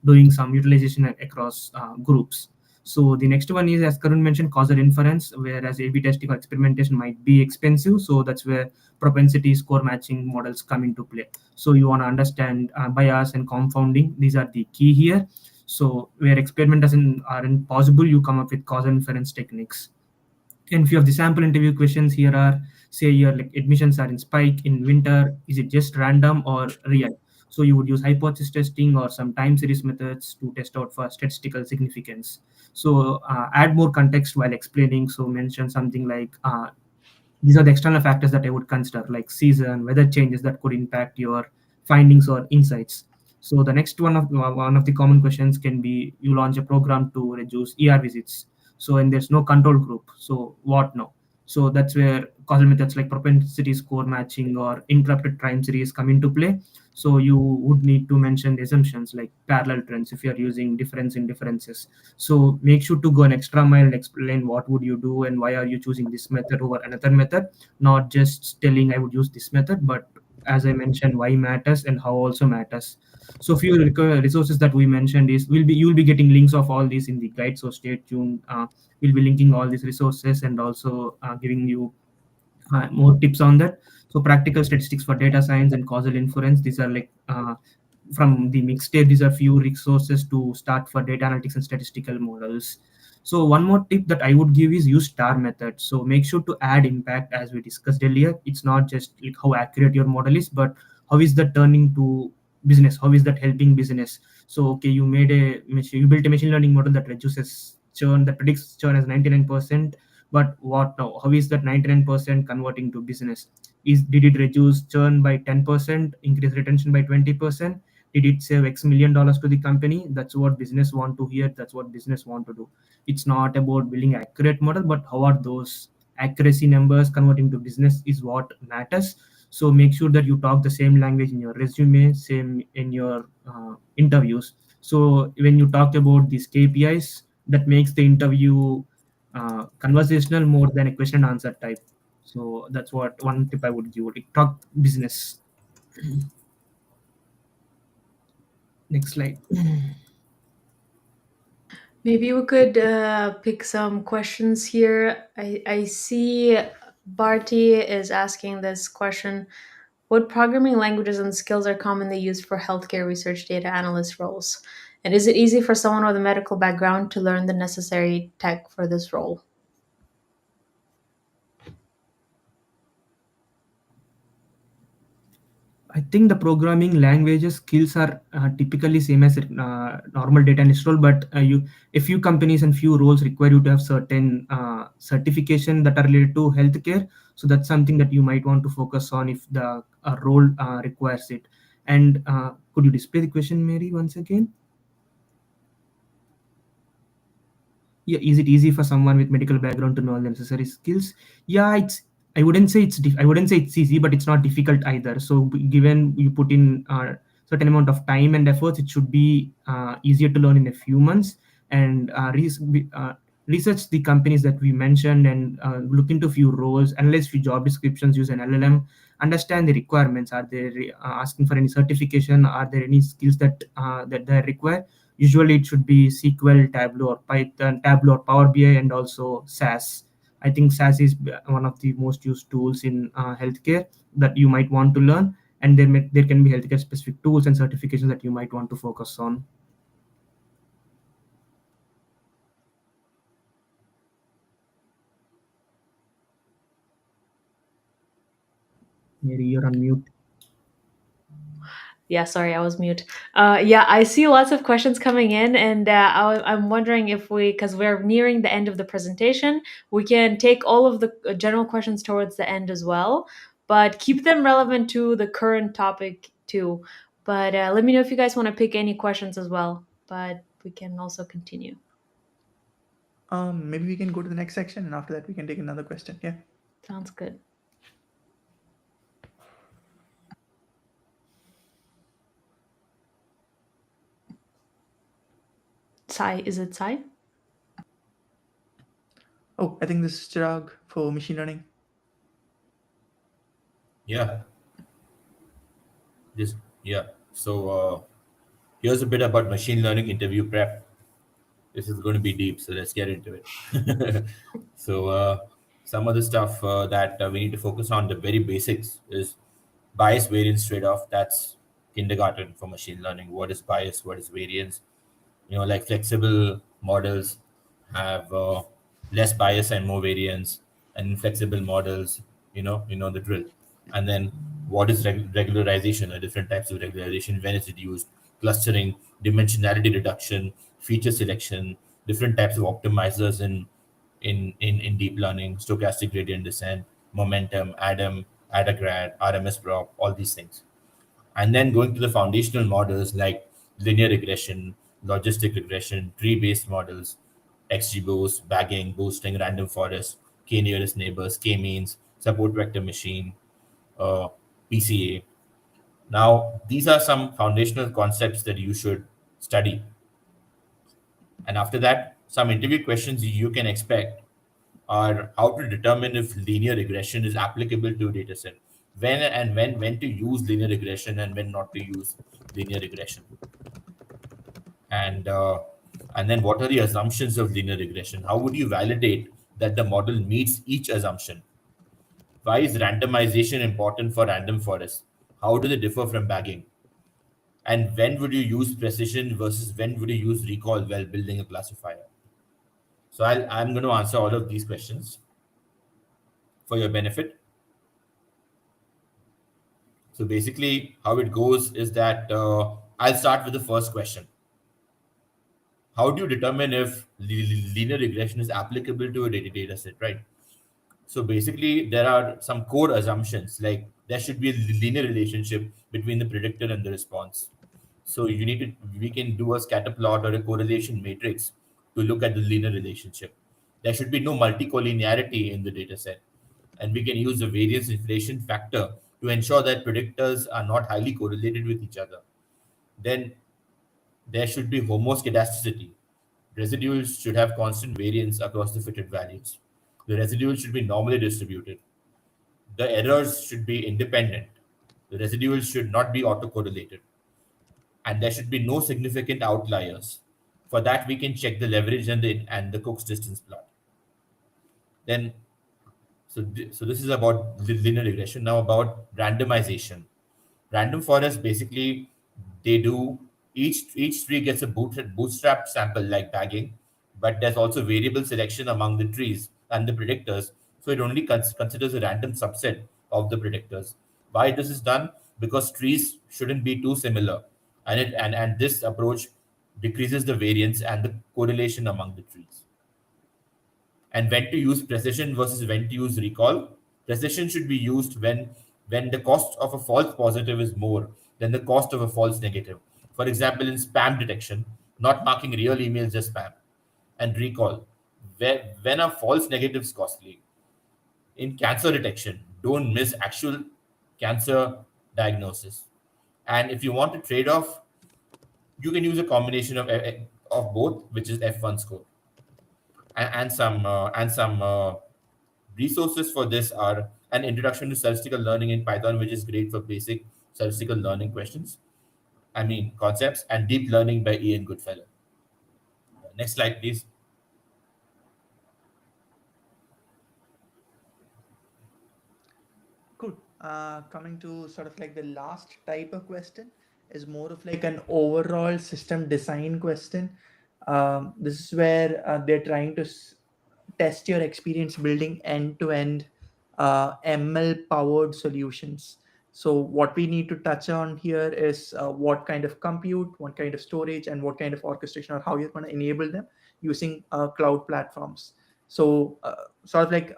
doing some utilization across groups. So the next one is, as Karun mentioned, causal inference, whereas A/B testing or experimentation might be expensive. So that's where propensity score matching models come into play. So you want to understand bias and confounding. These are the key here. So where experiment doesn't aren't possible, you come up with causal inference techniques. And few of the sample interview questions here are, say your like admissions are in spike in winter, is it just random or real? So you would use hypothesis testing or some time series methods to test out for statistical significance. So add more context while explaining. So mention something like these are the external factors that I would consider, like season, weather changes that could impact your findings or insights. So the next one of the common questions can be, you launch a program to reduce ER visits. So and there's no control group. So what now? So that's where causal methods like propensity score matching or interrupted time series come into play. So you would need to mention the assumptions like parallel trends if you're using difference in differences. So make sure to go an extra mile and explain what would you do and why are you choosing this method over another method, not just telling I would use this method, but as I mentioned, why matters and how also matters. So few resources that we mentioned is, will be you'll be getting links of all these in the guide, so stay tuned. We'll be linking all these resources and also giving you more tips on that. So practical statistics for data science and causal inference, these are like from the mixtape, these are few resources to start for data analytics and statistical models. So one more tip that I would give is use star method. So make sure to add impact, as we discussed earlier. It's not just like how accurate your model is, but how is that turning to business, how is that helping business. So okay, you built a machine learning model that reduces churn, that predicts churn as 99%. But what now? How is that 99% converting to business? Did it reduce churn by 10%, increase retention by 20%? Did it save X million dollars to the company? That's what business want to hear. That's what business want to do. It's not about building accurate model, but how are those accuracy numbers converting to business is what matters. So make sure that you talk the same language in your resume, same in your interviews. So when you talk about these KPIs, that makes the interview conversational more than a question and answer type. So that's what one tip I would give. Like, talk business. Next slide. Maybe we could pick some questions here. I see Barty is asking this question. What programming languages and skills are commonly used for healthcare research data analyst roles? And is it easy for someone with a medical background to learn the necessary tech for this role? I think the programming languages skills are typically same as normal data analyst role, but a few companies and few roles require you to have certain certification that are related to healthcare. So that's something that you might want to focus on if the role requires it. And could you display the question, Mary, once again? Yeah, is it easy for someone with medical background to know the necessary skills? Yeah, it's, I wouldn't say it's easy, but it's not difficult either. So given you put in certain amount of time and efforts, it should be easier to learn in a few months. And research the companies that we mentioned, and look into few roles, analyze few job descriptions, use an LLM, understand the requirements. Are they asking for any certification? Are there any skills that they require? Usually it should be SQL, Tableau, or Python, Tableau or Power BI, and also SAS. I think SAS is one of the most used tools in healthcare that you might want to learn. And there can be healthcare specific tools and certifications that you might want to focus on. Mary, you're on mute. Yeah, sorry, I was mute. Yeah, I see lots of questions coming in, and I'm wondering if because we're nearing the end of the presentation, we can take all of the general questions towards the end as well, but keep them relevant to the current topic too. But let me know if you guys want to pick any questions as well, but we can also continue. Maybe we can go to the next section, and after that we can take another question. Yeah. Sounds good. Sai, is it Sai? Oh, I think this is Chirag for machine learning. Yeah, just yeah. So here's a bit about machine learning interview prep. This is going to be deep, so let's get into it. So some of the stuff that we need to focus on, the very basics, is bias variance trade-off. That's kindergarten for machine learning. What is bias? What is variance? Like flexible models have less bias and more variance, and inflexible models, the drill. And then what is regularization, or different types of regularization, when is it used, clustering, dimensionality reduction, feature selection, different types of optimizers in deep learning, stochastic gradient descent, momentum, adam, adagrad, rms prop, all these things. And then going to the foundational models like linear regression, logistic regression, tree-based models, XGBoost, bagging, boosting, random forest, k nearest neighbors, k means, support vector machine, PCA. Now, these are some foundational concepts that you should study. And after that, some interview questions you can expect are how to determine if linear regression is applicable to a data set, when to use linear regression and when not to use linear regression, and then what are the assumptions of linear regression, how would you validate that the model meets each assumption, why is randomization important for random forests, how do they differ from bagging, and when would you use precision versus when would you use recall while building a classifier. So I'm going to answer all of these questions for your benefit. So basically, how it goes is that I'll start with the first question. How do you determine if linear regression is applicable to a data set, right? So basically, there are some core assumptions, like there should be a linear relationship between the predictor and the response. So we can do a scatter plot or a correlation matrix to look at the linear relationship. There should be no multicollinearity in the data set. And we can use the variance inflation factor to ensure that predictors are not highly correlated with each other. Then there should be homoscedasticity. Residuals should have constant variance across the fitted values. The residuals should be normally distributed. The errors should be independent. The residuals should not be autocorrelated. And there should be no significant outliers. For that, we can check the leverage and the Cook's distance plot. Then, so this is about linear regression. Now about randomization. Random forests basically they do each tree gets a bootstrap sample like bagging, but there's also variable selection among the trees and the predictors. So it only considers a random subset of the predictors. Why this is done? Because trees shouldn't be too similar, and this approach decreases the variance and the correlation among the trees. And when to use precision versus when to use recall. Precision should be used when the cost of a false positive is more than the cost of a false negative. For example, in spam detection, not marking real emails as spam. And recall, when a false negative is costly. In cancer detection, don't miss actual cancer diagnosis. And if you want to trade off, you can use a combination of both, which is F1 score and some resources for this are an introduction to statistical learning in Python, which is great for basic statistical learning questions. I mean concepts, and deep learning by Ian Goodfellow. Next slide, please. Cool. Coming to sort of like the last type of question is more of like an overall system design question. This is where they're trying to test your experience building end-to-end ML powered solutions. So what we need to touch on here is what kind of compute, what kind of storage, and what kind of orchestration, or how you're going to enable them using cloud platforms. So sort of like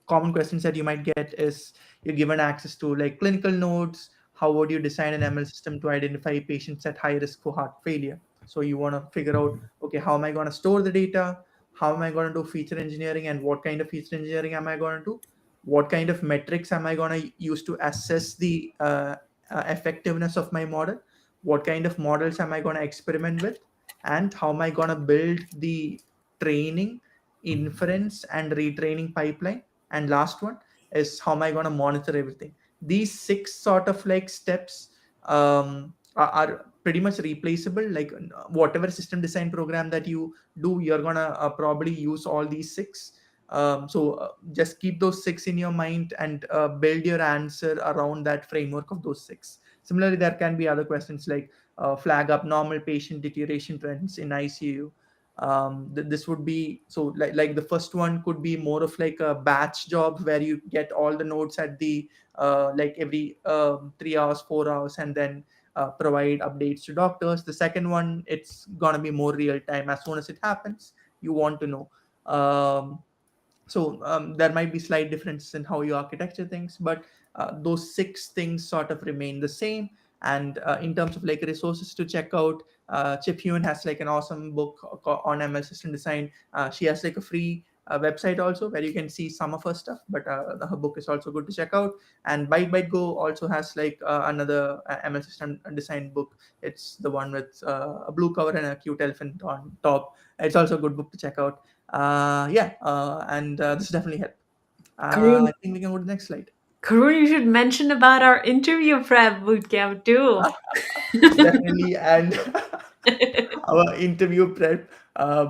common questions that you might get is, you're given access to like clinical nodes. How would you design an ML system to identify patients at high risk for heart failure? So you want to figure out, okay, how am I going to store the data? How am I going to do feature engineering, and what kind of feature engineering am I going to do? What kind of metrics am I going to use to assess the effectiveness of my model? What kind of models am I going to experiment with? And how am I going to build the training, inference, and retraining pipeline? And last one is, how am I going to monitor everything? These six sort of like steps are pretty much replaceable. Like whatever system design program that you do, you're gonna probably use all these six. So just keep those six in your mind and build your answer around that framework of those six. Similarly, there can be other questions like flag up normal patient deterioration trends in ICU. This would be, so like the first one could be more of like a batch job where you get all the notes at the like every 3 hours, 4 hours, and then provide updates to doctors. The second one, it's gonna be more real time. As soon as it happens, you want to know. There might be slight differences in how you architecture things, but those six things sort of remain the same. And in terms of like resources to check out, Chip Human has like an awesome book on ML system design. She has like a free website also where you can see some of her stuff, but her book is also good to check out. And ByteByteGo also has like another ML system design book. It's the one with a blue cover and a cute elephant on top. It's also a good book to check out. And this definitely helped. I Karun, think we can go to the next slide. Karun, you should mention about our interview prep bootcamp too. Definitely. And our interview prep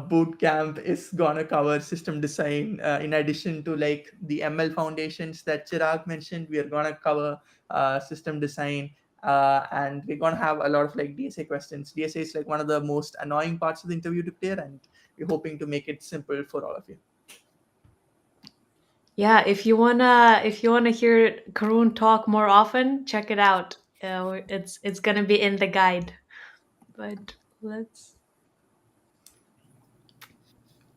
boot camp is gonna cover system design. In addition to like the ML foundations that Chirag mentioned, we are gonna cover system design. And we're gonna have a lot of like DSA questions. DSA is like one of the most annoying parts of the interview to clear, and we're hoping to make it simple for all of you. Yeah, if you wanna hear Karun talk more often, check it out. It's gonna be in the guide. But let's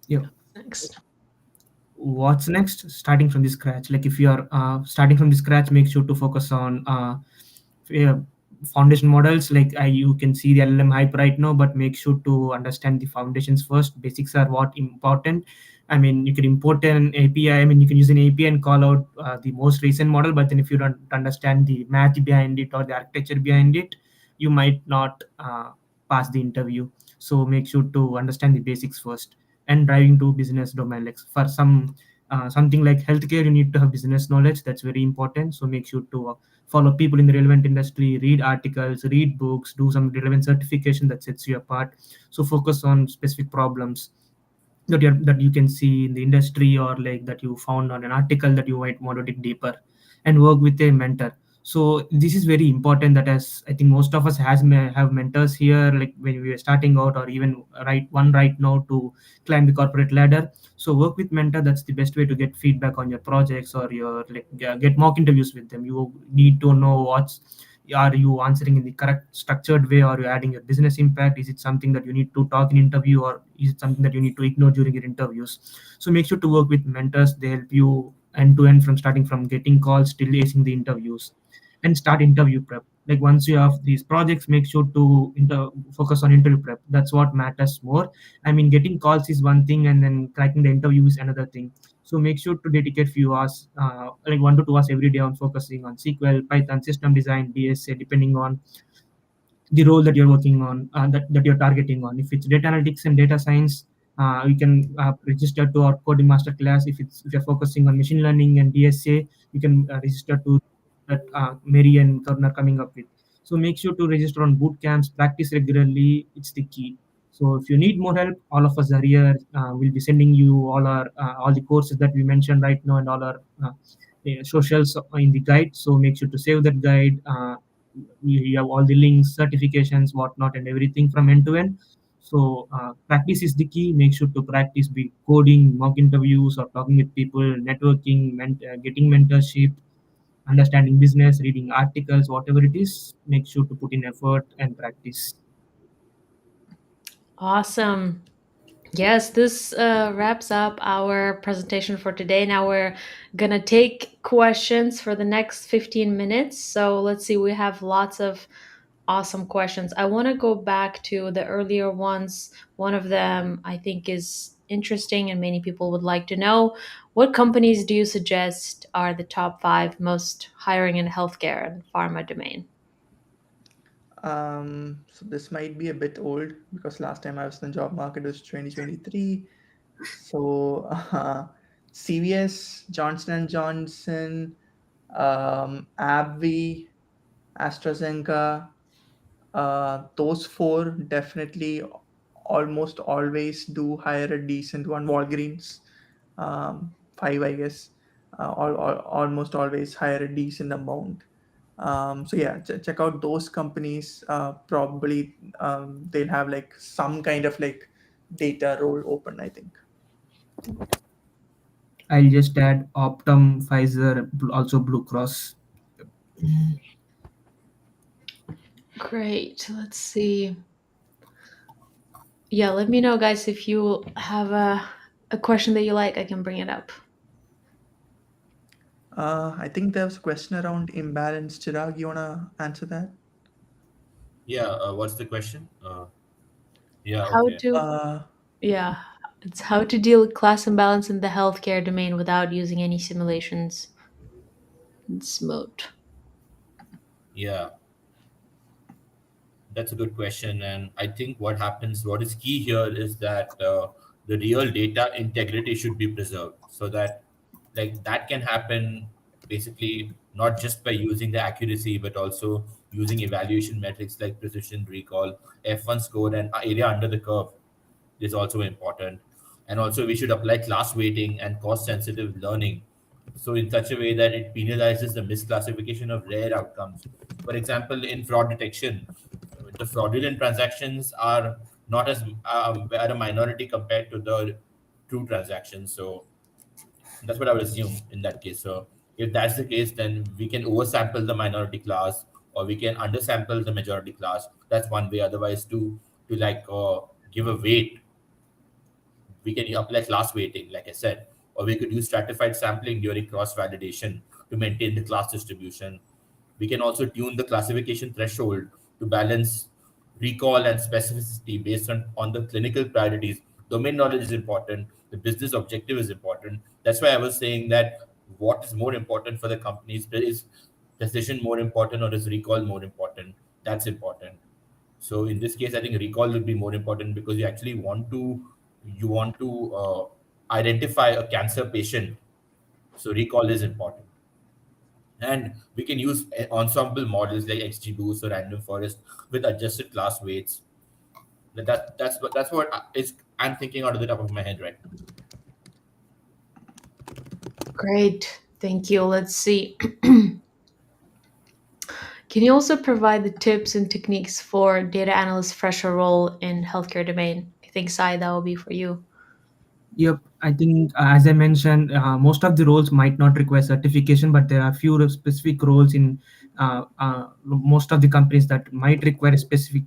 Yeah. next. What's next? Starting from the scratch. Like if you are starting from the scratch, make sure to focus on uh, foundation models. Like you can see the LLM hype right now, but make sure to understand the foundations first. Basics are what important. I mean, you can import an API. I mean, you can use an API and call out the most recent model. But then, if you don't understand the math behind it or the architecture behind it, you might not pass the interview. So make sure to understand the basics first. And driving to business domain, like for something like healthcare, you need to have business knowledge. That's very important. So make sure to follow people in the relevant industry, read articles, read books, do some relevant certification that sets you apart. So focus on specific problems that you can see in the industry, or like that you found on an article that you might want to dig deeper, and work with a mentor. So this is very important, that as I think most of us have mentors here, like when we are starting out, or even right now to climb the corporate ladder. So work with mentor. That's the best way to get feedback on your projects, or your like get mock interviews with them. You need to know what's, are you answering in the correct structured way, or are you adding your business impact? Is it something that you need to talk in interview, or is it something that you need to ignore during your interviews? So make sure to work with mentors. They help you end to end, from starting from getting calls till acing the interviews. And start interview prep. Like once you have these projects, make sure to focus on interview prep. That's what matters more. I mean, getting calls is one thing, and then cracking the interview is another thing. So make sure to dedicate few hours, like 1 to 2 hours every day, on focusing on SQL, Python, system design, DSA, depending on the role that you're working on, that you're targeting on. If it's data analytics and data science, you can register to our coding master class. If you're focusing on machine learning and DSA, you can register to that Mary and Karna are coming up with. So make sure to register on boot camps, practice regularly. It's the key. So if you need more help, all of us are here. We'll be sending you all the courses that we mentioned right now, and all our socials in the guide. So make sure to save that guide. You have all the links, certifications, whatnot, and everything from end to end. So practice is the key. Make sure to practice, be coding, mock interviews, or talking with people, networking, getting mentorship, understanding business, reading articles, whatever it is. Make sure to put in effort and practice. Awesome. Yes, this wraps up our presentation for today. Now we're gonna take questions for the next 15 minutes. So let's see, we have lots of awesome questions. I want to go back to the earlier ones. One of them I think is interesting and many people would like to know. What companies do you suggest are the top five most hiring in healthcare and pharma domain? So this might be a bit old because last time I was in the job market was 2023. So CVS, Johnson and Johnson, AbbVie, AstraZeneca, those four definitely almost always do hire a decent one. Walgreens, five, I guess, almost always hire a decent amount. So yeah, check out those companies. Probably they'll have like some kind of like data role open, I think. I'll just add Optum, Pfizer, also Blue Cross. Great. Let's see. Yeah, let me know, guys, if you have a question that you like. I can bring it up. I think there was a question around imbalance. Chirag, you wanna answer that? Yeah, what's the question? Yeah, How okay. to, Uh, yeah, it's how to deal with class imbalance in the healthcare domain without using any simulations. It's mode. Yeah, that's a good question. And I think what is key here is that the real data integrity should be preserved, so that that can happen basically not just by using the accuracy, but also using evaluation metrics like precision recall, F1 score, and area under the curve is also important. And also, we should apply class weighting and cost sensitive learning, so in such a way that it penalizes the misclassification of rare outcomes. For example, in fraud detection, the fraudulent transactions are not as are a minority compared to the true transactions. So that's what I would assume in that case. So if that's the case, then we can oversample the minority class, or we can undersample the majority class. That's one way. Otherwise, to give a weight, we can apply class weighting, like I said, or we could use stratified sampling during cross validation to maintain the class distribution. We can also tune the classification threshold to balance recall and specificity based on the clinical priorities. Domain knowledge is important. The business objective is important. That's why I was saying that what is more important for the companies, is precision more important or is recall more important? That's important. So in this case, I think recall will be more important because you actually want to identify a cancer patient. So recall is important, and we can use ensemble models like XGBoost or random forest with adjusted class weights. That's what I'm thinking out of the top of my head right now. Great. Thank you. Let's see. Can you also provide the tips and techniques for data analyst fresher role in healthcare domain? I think Sai, that will be for you. Yep, I think as I mentioned, most of the roles might not require certification, but there are few specific roles in most of the companies that might require a specific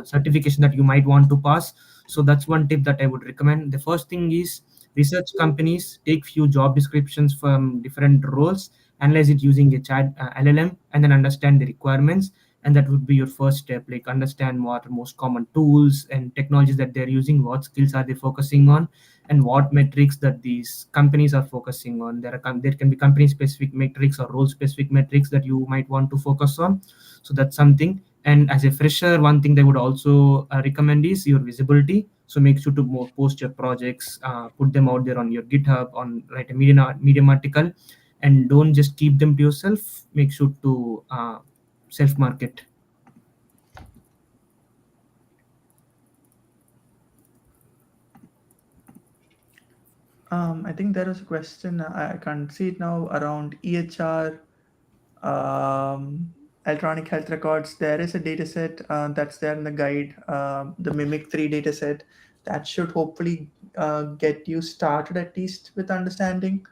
certification that you might want to pass. So that's one tip that I would recommend. The first thing is research companies take few job descriptions from different roles, analyze it using a chat LLM, and then understand the requirements. And that would be your first step, like understand what are most common tools and technologies that they're using, what skills are they focusing on, and what metrics that these companies are focusing on. There can be company specific metrics or role specific metrics that you might want to focus on. So that's something. And as a fresher, one thing they would also recommend is your visibility. So make sure to post your projects, put them out there on your GitHub, on write a medium article, and don't just keep them to yourself. Make sure to self market. I think there was a question, I can't see it now, around EHR, electronic health records. There is a data set that's there in the guide, the Mimic 3 data set. That should hopefully get you started at least with understanding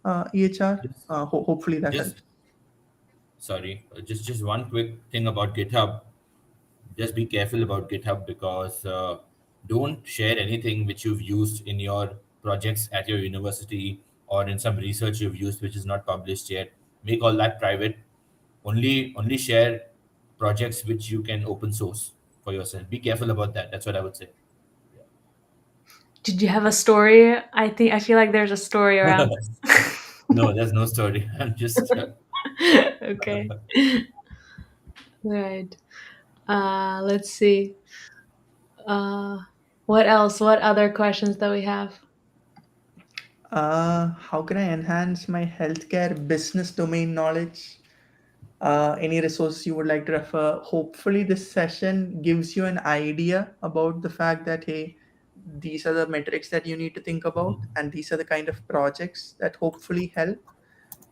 EHR. Just, Hopefully that just helps. sorry, just one quick thing about GitHub. Just be careful about GitHub because don't share anything which you've used in your projects at your university or in some research you've used which is not published yet. Make all that private. Only share projects which you can open source for yourself. Be careful about that. That's what I would say. Did you have a story? I feel like there's a story around No, there's no story. I'm just this. Okay. Right. Let's see. Uh, what else? What other questions that we have? How can I enhance my healthcare business domain knowledge? Any resources you would like to refer? Hopefully, this session gives you an idea about the fact that, hey, these are the metrics that you need to think about, and these are the kind of projects that hopefully help.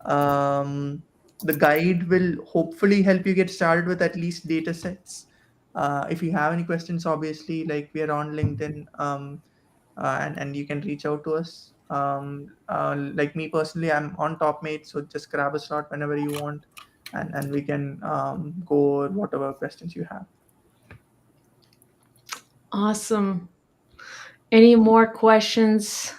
Um, the guide will hopefully help you get started with at least data sets. If you have any questions, obviously, like we are on LinkedIn, and you can reach out to us. Like me personally, I'm on TopMate, so just grab a slot whenever you want, and we can go over whatever questions you have. Awesome. Any more questions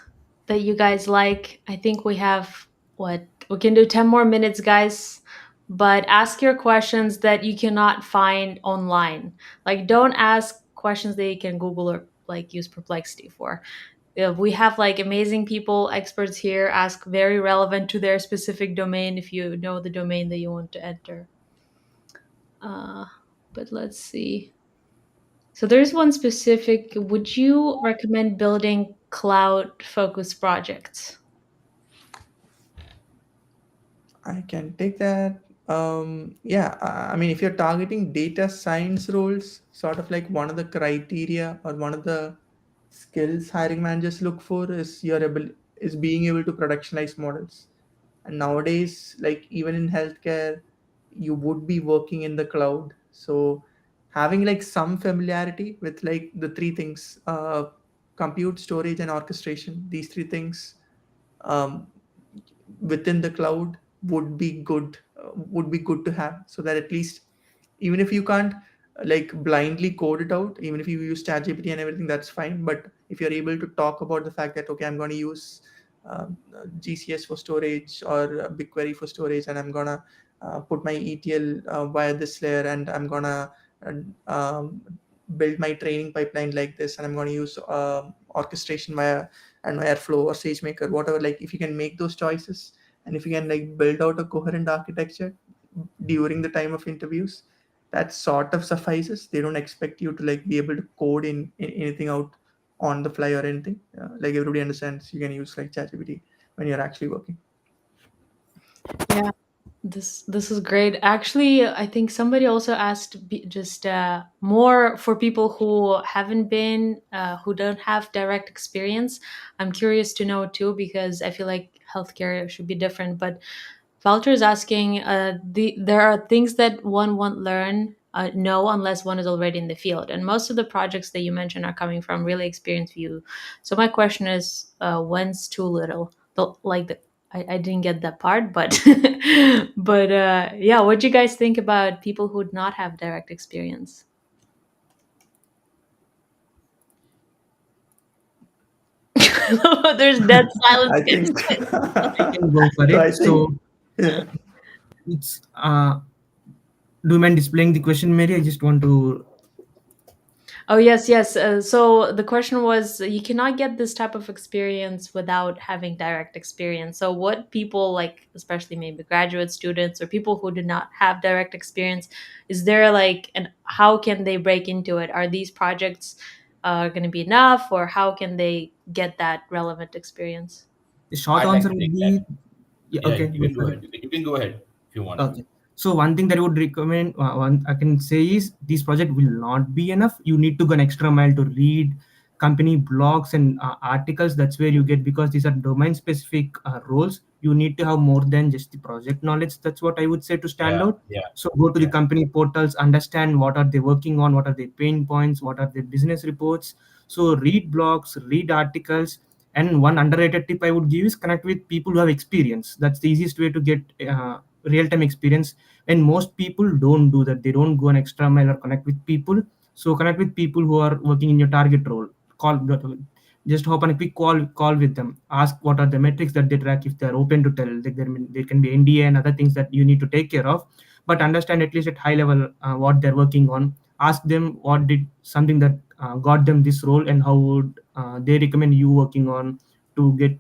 that you guys like? I think we have what we can do 10 more minutes, guys. But ask your questions that you cannot find online. Like, don't ask questions that you can Google or like use Perplexity for. We have like amazing people, experts here. Ask very relevant to their specific domain if you know the domain that you want to enter. Uh, but let's see. So there's one specific. Would you recommend building cloud focused projects? I can take that. Yeah, I mean, if you're targeting data science roles, sort of like one of the criteria or one of the skills hiring managers look for is is being able to productionize models. And nowadays, like even in healthcare, you would be working in the cloud. So having like some familiarity with like the three things, compute, storage, and orchestration, these three things, um, within the cloud would be good to have, so that at least, even if you can't like blindly code it out, even if you use ChatGPT and everything, that's fine. But if you're able to talk about the fact that, okay, I'm going to use GCS for storage, or BigQuery for storage, and I'm gonna put my ETL via this layer, and I'm gonna uh, um, build my training pipeline like this, and I'm going to use orchestration via and Airflow or SageMaker, whatever. Like if you can make those choices and if you can like build out a coherent architecture during the time of interviews, that sort of suffices. They don't expect you to like be able to code in anything out on the fly or anything. Like everybody understands you can use like ChatGPT when you're actually working. Yeah, this is great. Actually, I think somebody also asked just more for people who haven't been, who don't have direct experience. I'm curious to know too because I feel like healthcare should be different. But Walter is asking, there are things that one won't learn. Know unless one is already in the field, and most of the projects that you mentioned are coming from really experienced view. So my question is, when's too little? I didn't get that part, but but yeah, what do you guys think about people who would not have direct experience? There's dead silence. I think I can go for so. it. I think So yeah. it's do you mind displaying the question, Mary? I just want to. Oh, yes, yes. So the question was, you cannot get this type of experience without having direct experience. So what people like, especially maybe graduate students or people who do not have direct experience, is there like, and how can they break into it? Are these projects going to be enough, or how can they get that relevant experience? The short I'd like answer to would take that. be yeah. Yeah, Okay, you go can go for it. ahead. You can go ahead if you want. Okay. So one thing that I would recommend, one I can say is this project will not be enough. You need to go an extra mile to read company blogs and articles. That's where you get, because these are domain specific roles. You need to have more than just the project knowledge. That's what I would say to stand Yeah, out. yeah, So go to the yeah. company portals, understand what are they working on, what are their pain points, what are their business reports. So read blogs, read articles, and one underrated tip I would give is connect with people who have experience. That's the easiest way to get real-time experience, and most people don't do that. They don't go an extra mile or connect with people. So connect with people who are working in your target role. Call, just hop on a quick call with them. Ask what are the metrics that they track, if they're open to tell. Like there can be NDA and other things that you need to take care of, but understand at least at high level what they're working on. Ask them what did something that got them this role, and how would they recommend you working on to get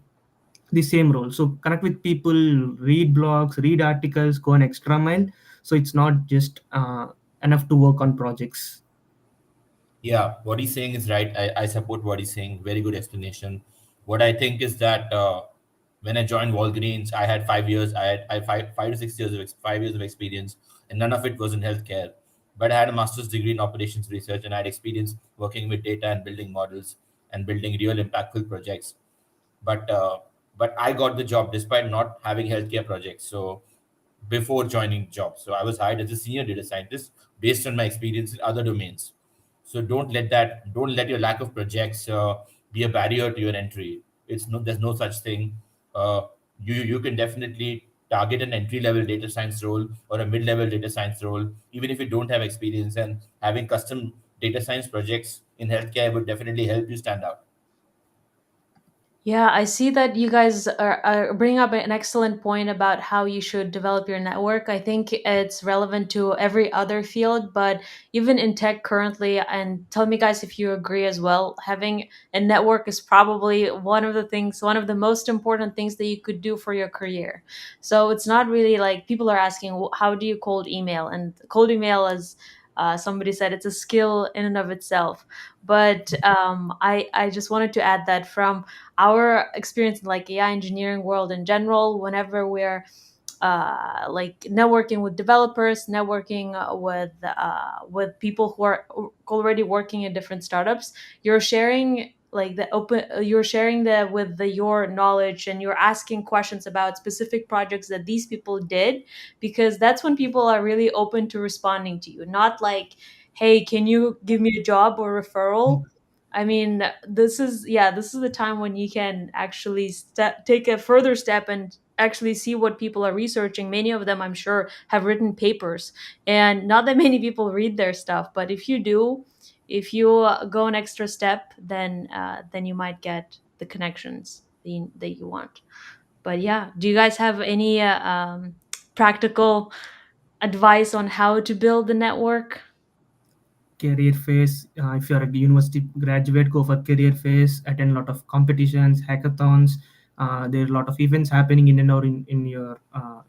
the same role. So connect with people, read blogs, read articles, go an extra mile. So it's not just enough to work on projects. Yeah, what he's saying is right. I support what he's saying. Very good explanation. What I think is that when I joined Walgreens, I had 5 years. I had 5 to 6 years of 5 years of experience, and none of it was in healthcare. But I had a master's degree in operations research, and I had experience working with data and building models and building real impactful projects. But uh, but I got the job despite not having healthcare projects. So before joining the job, so I was hired as a senior data scientist based on my experience in other domains. So don't let your lack of projects be a barrier to your entry. It's no There's no such thing. You can definitely target an entry level data science role or a mid level data science role even if you don't have experience, and having custom data science projects in healthcare would definitely help you stand out. Yeah, I see that you guys are bringing up an excellent point about how you should develop your network. I think it's relevant to every other field, but even in tech currently, and tell me guys if you agree as well, having a network is probably one of the most important things that you could do for your career. So it's not really like people are asking, how do you cold email? And cold email, as somebody said, it's a skill in and of itself. But I just wanted to add that from our experience in like AI engineering world in general, whenever we're like networking with developers, networking with people who are already working in different startups, you're sharing like the open you're sharing the with the your knowledge, and you're asking questions about specific projects that these people did, because that's when people are really open to responding to you, not like, hey, can you give me a job or referral. I mean, this is the time when you can actually take a further step and actually see what people are researching. Many of them, I'm sure, have written papers, and not that many people read their stuff. But if you do, if you go an extra step, then you might get the connections that you want. But yeah, do you guys have any practical advice on how to build the network? career phase. If you're a university graduate, go for career phase, attend a lot of competitions, hackathons. There are a lot of events happening in and out in your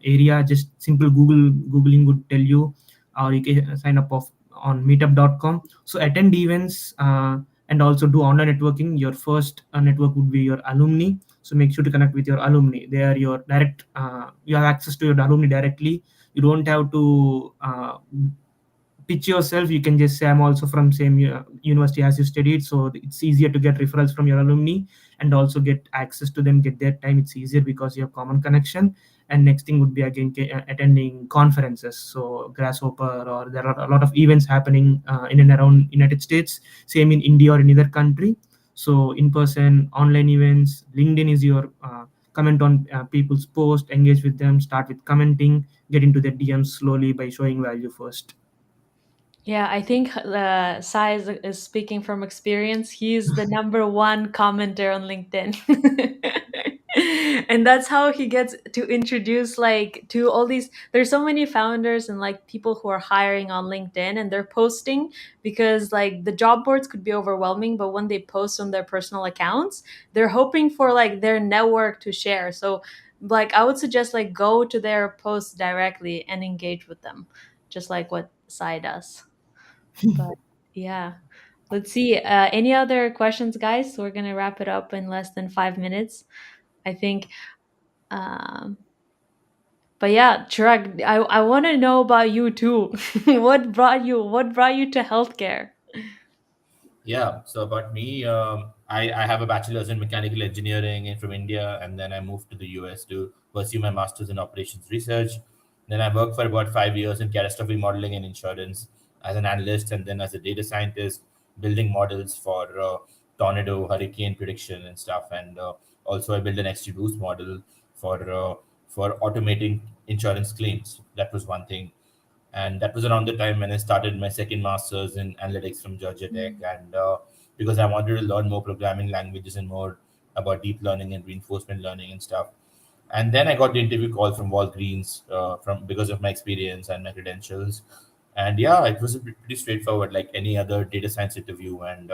area. Just simple googling would tell you, or you can sign up on meetup.com. So attend events, and also do online networking. Your first network would be your alumni, so make sure to connect with your alumni. They are your direct, you have access to your alumni directly. You don't have to pitch yourself. You can just say I'm also from same university as you studied, so it's easier to get referrals from your alumni, and also get access to them, get their time. It's easier because you have common connection. And next thing would be again attending conferences, so grasshopper, or there are a lot of events happening in and around United States, same in India or in either country. So in person, online events. LinkedIn is your comment on people's post, engage with them, start with commenting, get into their DMs slowly by showing value first. Yeah, I think Sai is speaking from experience. He's the number one commenter on LinkedIn. And that's how he gets to introduce like to all these, there's so many founders and like people who are hiring on LinkedIn, and they're posting because like the job boards could be overwhelming, but when they post on their personal accounts, they're hoping for like their network to share. So like I would suggest like go to their posts directly and engage with them, just like what Sai does. But yeah, let's see. Any other questions, guys? We're gonna wrap it up in less than 5 minutes, I think. Um, but yeah, Chirag, I want to know about you too. What brought you to healthcare? Yeah, so about me, I have a bachelor's in mechanical engineering from India, and then I moved to the US to pursue my master's in operations research. Then I worked for about 5 years in catastrophe modeling and insurance as an analyst, and then as a data scientist, building models for tornado, hurricane prediction and stuff. And also, I built an XGBoost model for uh, for automating insurance claims. That was one thing, and that was around the time when I started my second master's in analytics from Georgia Tech, and because I wanted to learn more programming languages and more about deep learning and reinforcement learning and stuff. And then I got the interview call from Walgreens from because of my experience and my credentials. And yeah, it was a pretty straightforward, like any other data science interview. And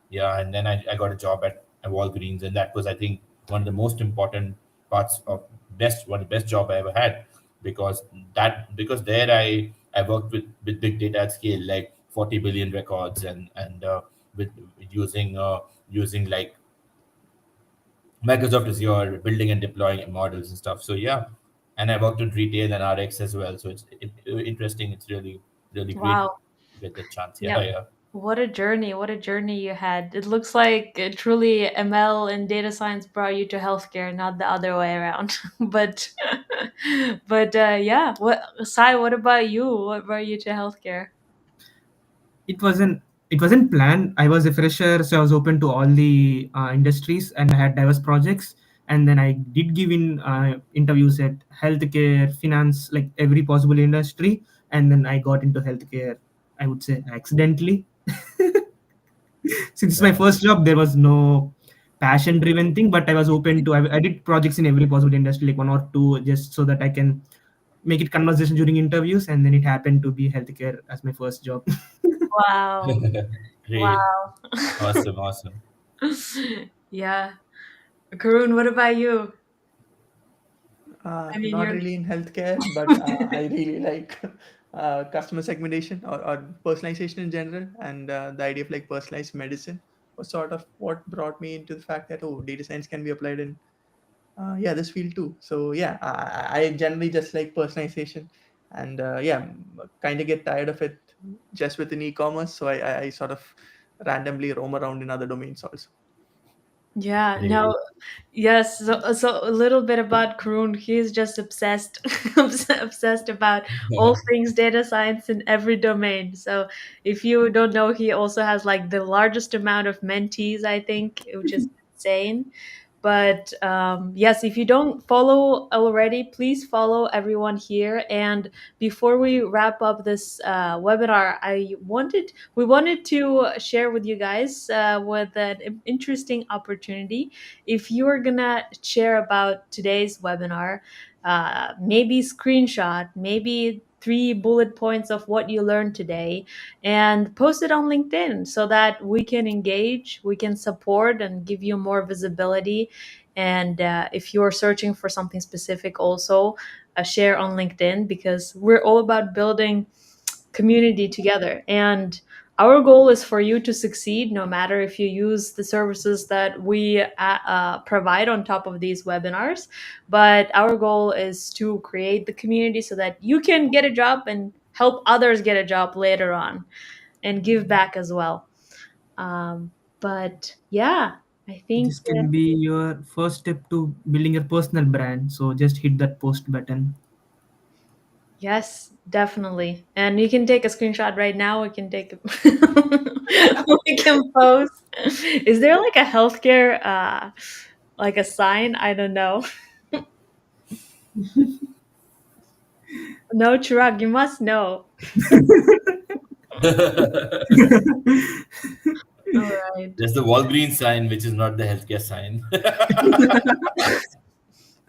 yeah, and then I got a job at Walgreens, and that was, I think, one of the most important parts of one of the best job I ever had, because because there I worked with big data at scale, like 40 billion records, and with using like Microsoft is your building and deploying models and stuff. So yeah, and I worked in retail and RX as well. So interesting. It's really great Wow. to get the chance. Yeah, Yeah. yeah. What a journey. What a journey you had. It looks like truly ML and data science brought you to healthcare, not the other way around. But yeah, what Sai, what about you? What brought you to healthcare? It wasn't planned. I was a fresher, so I was open to all the industries, and I had diverse projects. And then I did give in interviews at healthcare, finance, like every possible industry. And then I got into healthcare, I would say accidentally. Since it's my Yeah. first job, there was no passion driven thing, but I was open to, I did projects in every possible industry, like one or two, just so that I can make it conversation during interviews. And then it happened to be healthcare as my first job. Wow. Great. Wow. Awesome. Awesome. Yeah. Karun, what about you? I mean, Not you're really in healthcare, but I really like customer segmentation or personalization in general, and the idea of like personalized medicine was sort of what brought me into the fact that oh, data science can be applied in yeah this field too. So yeah, I generally just like personalization, and yeah, kind of get tired of it just within e-commerce. So I sort of randomly roam around in other domains also. yeah, no, Great. yes. So a little bit about Karun. He's just obsessed, obsessed about all things data science in every domain. So if you don't know, he also has like the largest amount of mentees, I think, which is insane. But yes, if you don't follow already, please follow everyone here. And before we wrap up this webinar, we wanted to share with you guys with an interesting opportunity. If you are gonna share about today's webinar, maybe screenshot, maybe three bullet points of what you learned today and post it on LinkedIn so that we can engage, we can support, and give you more visibility. And if you're searching for something specific, also share on LinkedIn, because we're all about building community together. And our goal is for you to succeed, no matter if you use the services that we provide on top of these webinars. But our goal is to create the community so that you can get a job and help others get a job later on and give back as well. But yeah, I think This can be your first step to building your personal brand. So just hit that post button. yes, definitely. And you can take a screenshot right now. We can take we can post. Is there like a healthcare like a sign? I don't know. No, Chirag, you must know. All right. There's the Walgreens sign, which is not the healthcare sign.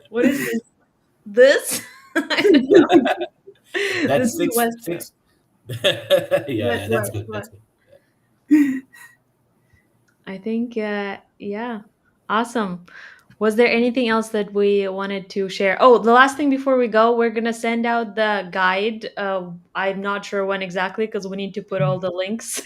What is this? This? I don't know. This That's is six Western. six. Yeah, What, yeah, that's what, good. what? That's good. I think, yeah, awesome. Was there anything else that we wanted to share? Oh, the last thing before we go, we're going to send out the guide. I'm not sure when exactly because we need to put all the links.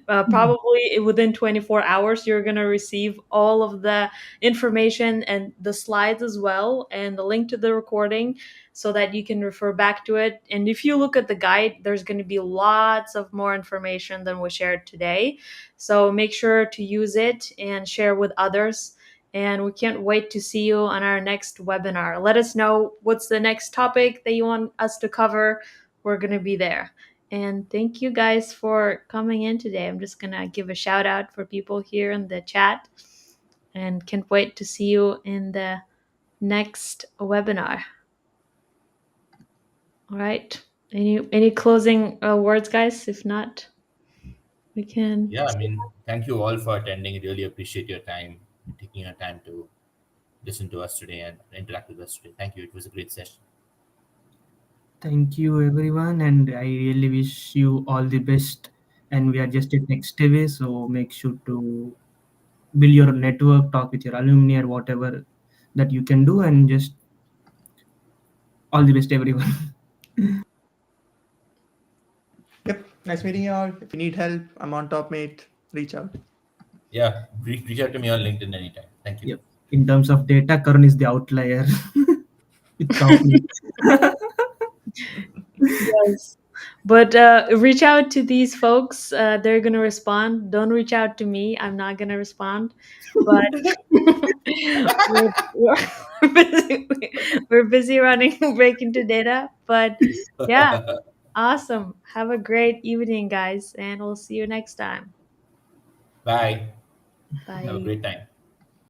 Probably within 24 hours, you're going to receive all of the information and the slides as well, and the link to the recording so that you can refer back to it. And if you look at the guide, there's going to be lots of more information than we shared today. So make sure to use it and share with others. And we can't wait to see you on our next webinar. Let us know what's the next topic that you want us to cover. We're going to be there. And thank you guys for coming in today. I'm just going to give a shout out for people here in the chat and can't wait to see you in the next webinar. All right. Any closing words, guys? If not, we can. Yeah, I mean, thank you all for attending. Really appreciate your time, taking your time to listen to us today and interact with us today. Thank you. It was a great session. Thank you, everyone, and I really wish you all the best. And we are just at next away, so make sure to build your network, talk with your alumni, or whatever that you can do, and just all the best, everyone. Yep. Nice meeting you all. If you need help, I'm on top, mate. Reach out. Yeah, reach out to me on LinkedIn anytime. Thank you. Yep. In terms of data, Karun is the outlier with company. Yes. But reach out to these folks. They're going to respond. Don't reach out to me. I'm not going to respond. But we're busy. We're busy running Break into Data. But yeah, awesome. Have a great evening, guys. And we'll see you next time. Bye. Have a Bye. great time.